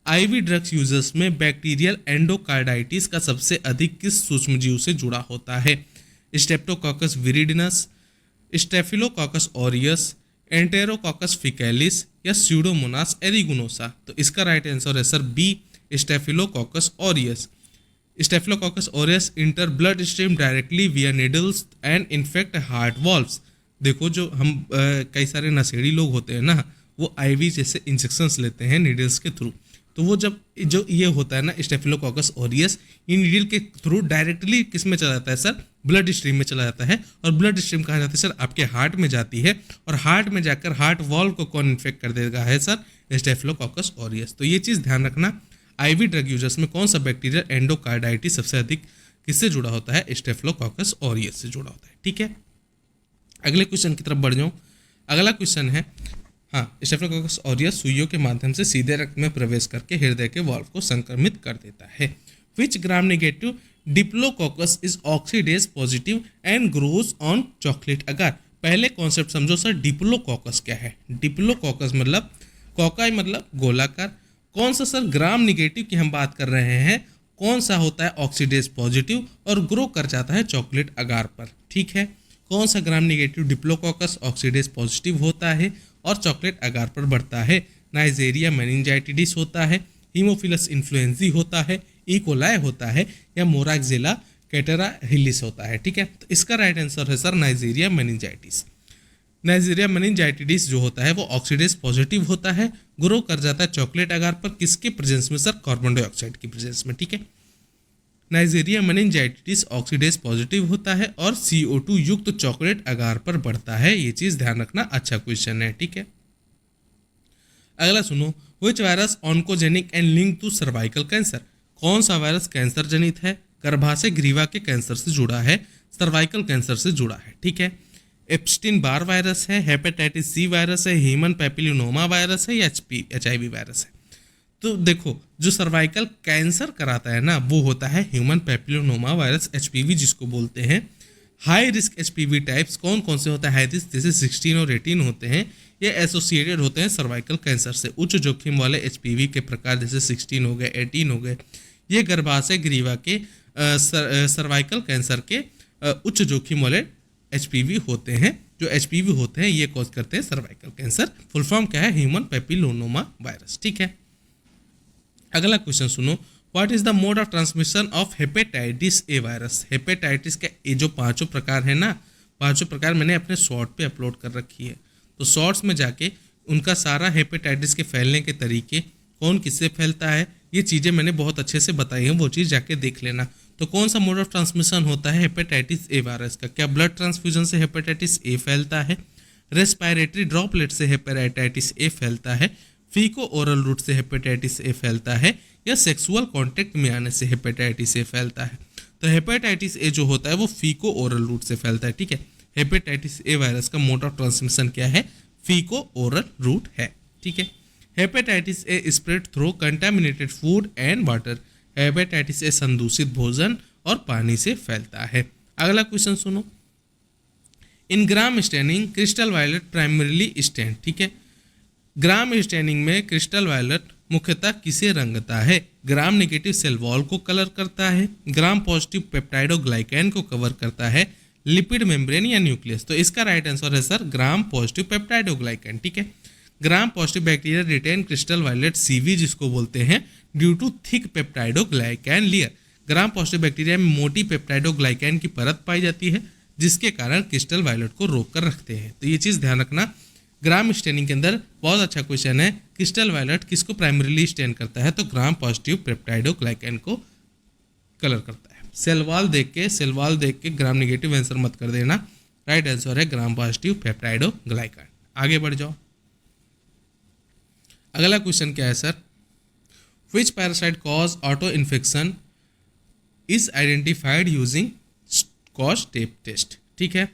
आईवी ड्रग्स यूजर्स में बैक्टीरियल एंडोकार्डाइटिस का सबसे अधिक किस सूक्ष्मजीव से जुड़ा होता है? Streptococcus viridans, Staphylococcus aureus, Enterococcus faecalis या स्यूडोमोनास एरिगुनोसा। तो इसका राइट आंसर है sir B, Staphylococcus aureus. Staphylococcus aureus enter blood stream directly via needles and infect heart valves. देखो जो हम कई सारे नशेड़ी लोग होते हैं ना, वो आईवी जैसे इंजेक्शंस लेते हैं नीडल्स के थ्रू। तो वो जब जो ये होता है ना स्टेफिलोकोकस ऑरियस, ये नीडल के थ्रू डायरेक्टली किस में चला जाता है सर? ब्लड स्ट्रीम में चला जाता है। और ब्लड स्ट्रीम कहाँ जाती है सर? आपके हार्ट में जाती है। और हार्ट में जाकर हार्ट वॉल को कौन इन्फेक्ट कर देगा है सर? Staphylococcus aureus. तो ये चीज़ ध्यान रखना, आईवी ड्रग यूजर्स में कौन सा बैक्टीरिया एंडोकार्डाइटिस सबसे अधिक किससे जुड़ा होता है? स्टेफिलोकोकस ऑरियस से जुड़ा होता है। ठीक है, अगले क्वेश्चन की तरफ बढ़ जाऊँ। अगला क्वेश्चन है, हाँ, स्टेफिलोकोकस ऑरियस सुइयों के माध्यम से सीधे रक्त में प्रवेश करके हृदय के वाल्व को संक्रमित कर देता है। Which Gram negative diplococcus is oxidase positive and grows on chocolate agar. पहले कॉन्सेप्ट समझो सर, डिप्लोकोकस क्या है? डिप्लोकोकस मतलब कोकाई मतलब गोलाकार। कौन सा सर? ग्राम निगेटिव की हम बात कर रहे हैं। कौन सा होता है? ऑक्सीडेज पॉजिटिव और ग्रो कर जाता है चॉकलेट अगार पर। ठीक है, कौन सा ग्राम निगेटिव डिप्लोकोकस ऑक्सीडेज पॉजिटिव होता है और चॉकलेट अगार पर बढ़ता है? नाइजेरिया मेनिंजाइटिडिस होता है, हीमोफिलस इन्फ्लुएंजी होता है, इकोलाई होता है या मोराक्जिला कैटराहिलिस होता है। ठीक है, तो इसका राइट आंसर है सर नाइजेरिया मेनिंजाइटिस। नाइजेरिया मेनिंजाइटिडिस जो होता है वो ऑक्सीडेज पॉजिटिव होता है, ग्रो कर जाता है चॉकलेट अगार पर। किसके प्रेजेंस में सर? कार्बन डाइऑक्साइड की प्रेजेंस में। ठीक है, नाइजेरिया मेनिंजाइटिस ऑक्सीडेज पॉजिटिव होता है और CO2 युक्त चॉकलेट अगार पर बढ़ता है। ये चीज ध्यान रखना, अच्छा क्वेश्चन है। ठीक है, अगला सुनो, which virus oncogenic and link to cervical cancer. कौन सा वायरस कैंसर जनित है, गर्भाशय ग्रीवा के कैंसर से जुड़ा है, सर्वाइकल कैंसर से जुड़ा है? ठीक है, एप्स्टीन बार वायरस है, हेपेटाइटिस सी वायरस है, ह्यूमन पैपिलोमा वायरस है या HIV वायरस है? तो देखो, जो सर्वाइकल कैंसर कराता है ना, वो होता है ह्यूमन पैपिलोमा वायरस HPV जिसको बोलते हैं। हाई रिस्क HPV टाइप्स कौन कौन से होते हैं? हाई रिस्क जैसे 16 और 18 होते हैं, ये एसोसिएटेड होते हैं सर्वाइकल कैंसर से। उच्च जोखिम वाले HPV के प्रकार जैसे 16 हो गए, 18 हो गए, ये गर्भाशय ग्रीवा के सर्वाइकल कैंसर के उच्च जोखिम वाले HPV होते हैं। जो HPV होते हैं ये कॉज करते हैं सर्वाइकल कैंसर। फुल फॉर्म क्या है? Human papilloma virus. ठीक है, अगला क्वेश्चन सुनो, what is the mode of transmission of hepatitis A virus. Hepatitis का ये जो पांचों प्रकार है ना, पांचों प्रकार मैंने अपने शॉर्ट पे अपलोड कर रखी है, तो शॉर्ट्स में जाके उनका सारा हेपेटाइटिस के फैलने के तरीके, कौन किससे फैलता है, ये चीज़ें मैंने बहुत अच्छे से बताई हैं, वो चीज़ जाके देख लेना। तो कौन सा मोड ऑफ ट्रांसमिशन होता है हेपेटाइटिस ए वायरस का? क्या ब्लड ट्रांसफ्यूजन से हेपेटाइटिस ए फैलता है, रेस्पिरेटरी ड्रॉपलेट से हेपेटाइटिस ए फैलता है, फीको ओरल रूट से हेपेटाइटिस ए फैलता है या सेक्सुअल कांटेक्ट में आने से हेपेटाइटिस ए फैलता है? तो हेपेटाइटिस ए जो होता है वो फीको ओरल रूट से फैलता है। ठीक है, हेपेटाइटिस ए वायरस का मोड ऑफ ट्रांसमिशन क्या है? फीको ओरल रूट है। ठीक है, hepatitis A spread through contaminated food and water. Hepatitis A संदूषित भोजन और पानी से फैलता है। अगला क्वेश्चन सुनो, in Gram staining crystal violet primarily stain. ठीक है, ग्राम स्टेनिंग में क्रिस्टल वायलेट मुख्यतः किसे रंगता है? ग्राम नेगेटिव सेल वॉल को कलर करता है, ग्राम पॉजिटिव पेप्टाइडोग्लाइकैन को कवर करता है, लिपिड मेम्ब्रेन या न्यूक्लियस? तो इसका राइट आंसर है सर ग्राम पॉजिटिव पेप्टाइडोग्लाइकैन। ठीक है, ग्राम positive bacteria retain crystal violet CV जिसको बोलते हैं due to thick peptidoglycan layer. Gram positive bacteria में मोटी पेप्टाइडोग्लाइकैन की परत पाई जाती है जिसके कारण क्रिस्टल वायलेट को रोक कर रखते हैं। तो ये चीज़ ध्यान रखना, ग्राम स्टेनिंग के अंदर बहुत अच्छा क्वेश्चन है, क्रिस्टल वायलेट किसको प्राइमरीली स्टेन करता है? तो ग्राम पॉजिटिव पेप्टाइडोग्लाइकैन को कलर करता है। सेल वॉल देख के ग्राम नेगेटिव आंसर मत कर देना, राइट आंसर है ग्राम पॉजिटिव पेप्टाइडोग्लाइकैन। आगे बढ़ जाओ, अगला क्वेश्चन क्या है sir? Which parasite cause auto infection is identified using scotch tape test. ठीक है,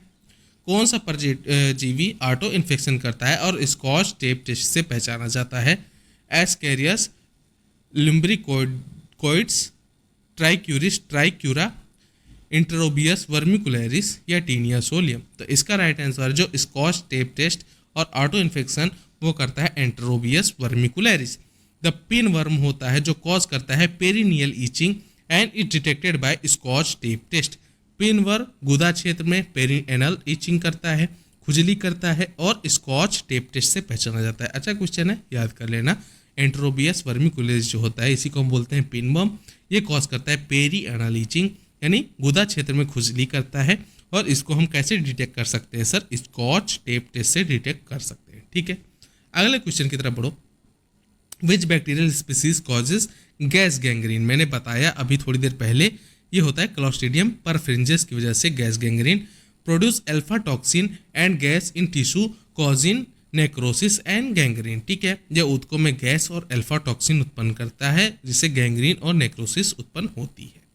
कौन सा परजीवी ऑटो इन्फेक्शन करता है और स्कॉच टेप टेस्ट से पहचाना जाता है? एस्केरियस, लिम्ब्रिकोइड्स, ट्राइक्यूरा, इंटरोबियस वर्मिकुलरिस या टीनिया सोलियम? तो इसका राइट आंसर जो स्कॉच टेप टेस्ट और ऑटो इन्फेक्शन वो करता है enterobius vermicularis. The pin worm होता है जो कॉज करता है perineal itching and it detected by scotch tape test. Pin worm गुदा क्षेत्र में पेरिनेल ईचिंग करता है, खुजली करता है और स्कॉच टेप टेस्ट से पहचाना जाता है। अच्छा क्वेश्चन है, याद कर लेना। एंट्रोबियस वर्मिकुलेस जो होता है इसी को हम बोलते हैं पिन वर्म। ये कॉज करता है पेरिनेल ईचिंग यानी गुदा क्षेत्र में खुजली करता है और इसको हम कैसे डिटेक्ट कर सकते हैं सर? स्कॉच टेप टेस्ट से डिटेक्ट कर सकते हैं। ठीक है, अगले क्वेश्चन की तरफ बढ़ो। Which bacterial species causes gas gangrene? मैंने बताया अभी थोड़ी देर पहले, ये होता है क्लॉस्ट्रीडियम परफ्रिंजेस की वजह से gas gangrene. Produce alpha toxin and gas in tissue causing necrosis and gangrene. ठीक है, यह ऊतकों में गैस और अल्फा टॉक्सिन उत्पन्न करता है जिससे गैंग्रीन और नेक्रोसिस उत्पन्न होती है।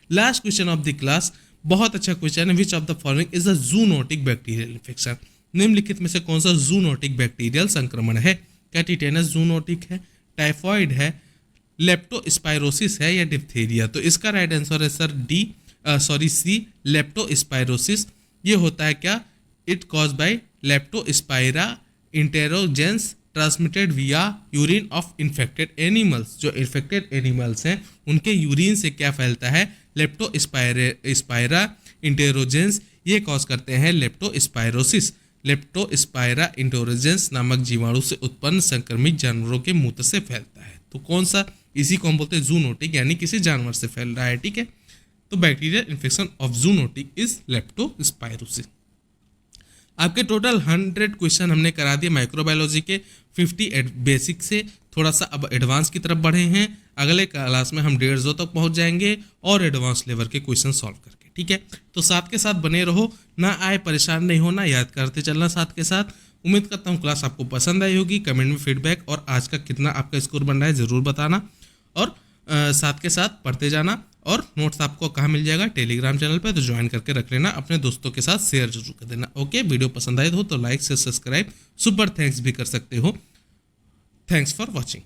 Last question of the class, बहुत अच्छा क्वेश्चन है। विच of the following is the zoonotic bacterial infection? निम्नलिखित में से कौन सा जूनोटिक बैक्टीरियल संक्रमण है? क्या टिटेनस जूनोटिक है, टाइफॉइड है, लेप्टोस्पाइरोसिस है या डिप्थीरिया? तो इसका राइट आंसर है सर सी, लेप्टोस्पाइरोसिस। ये होता है क्या? It cause by Leptospira interrogans transmitted via urine of infected animals. जो इन्फेक्टेड एनिमल्स हैं उनके यूरिन से क्या फैलता है? Leptospira interrogans. ये कॉज करते हैं लेप्टोस्पाइरोसिस। लेप्टोस्पाइरा इंटेरोजेंस नामक जीवाणु से उत्पन्न संक्रमित जानवरों के मूत्र से फैलता है। तो कौन सा? इसी को हम बोलते हैं जूनोटिक, यानी किसी जानवर से फैल रहा है। ठीक है, तो bacterial infection of zoonotic is leptospirosis. आपके टोटल 100 क्वेश्चन हमने करा दिए माइक्रोबायोलॉजी के। 50 बेसिक से थोड़ा सा अब एडवांस की तरफ बढ़े हैं। अगले क्लास में हम 150 तक पहुंच जाएंगे और एडवांस लेवल के क्वेश्चन सॉल्व करके। ठीक है, तो साथ के साथ बने रहो, ना आए परेशान नहीं होना, याद करते चलना साथ के साथ। उम्मीद करता हूँ क्लास आपको पसंद आई होगी। कमेंट में फीडबैक और आज का कितना आपका स्कोर बन रहा है ज़रूर बताना और साथ के साथ पढ़ते जाना। और नोट्स आपको कहाँ मिल जाएगा? टेलीग्राम चैनल पे, तो ज्वाइन करके रख लेना। अपने दोस्तों के साथ शेयर जरूर कर देना। ओके, वीडियो पसंद आए हो तो लाइक से सब्सक्राइब, सुपर थैंक्स भी कर सकते हो। Thanks for watching.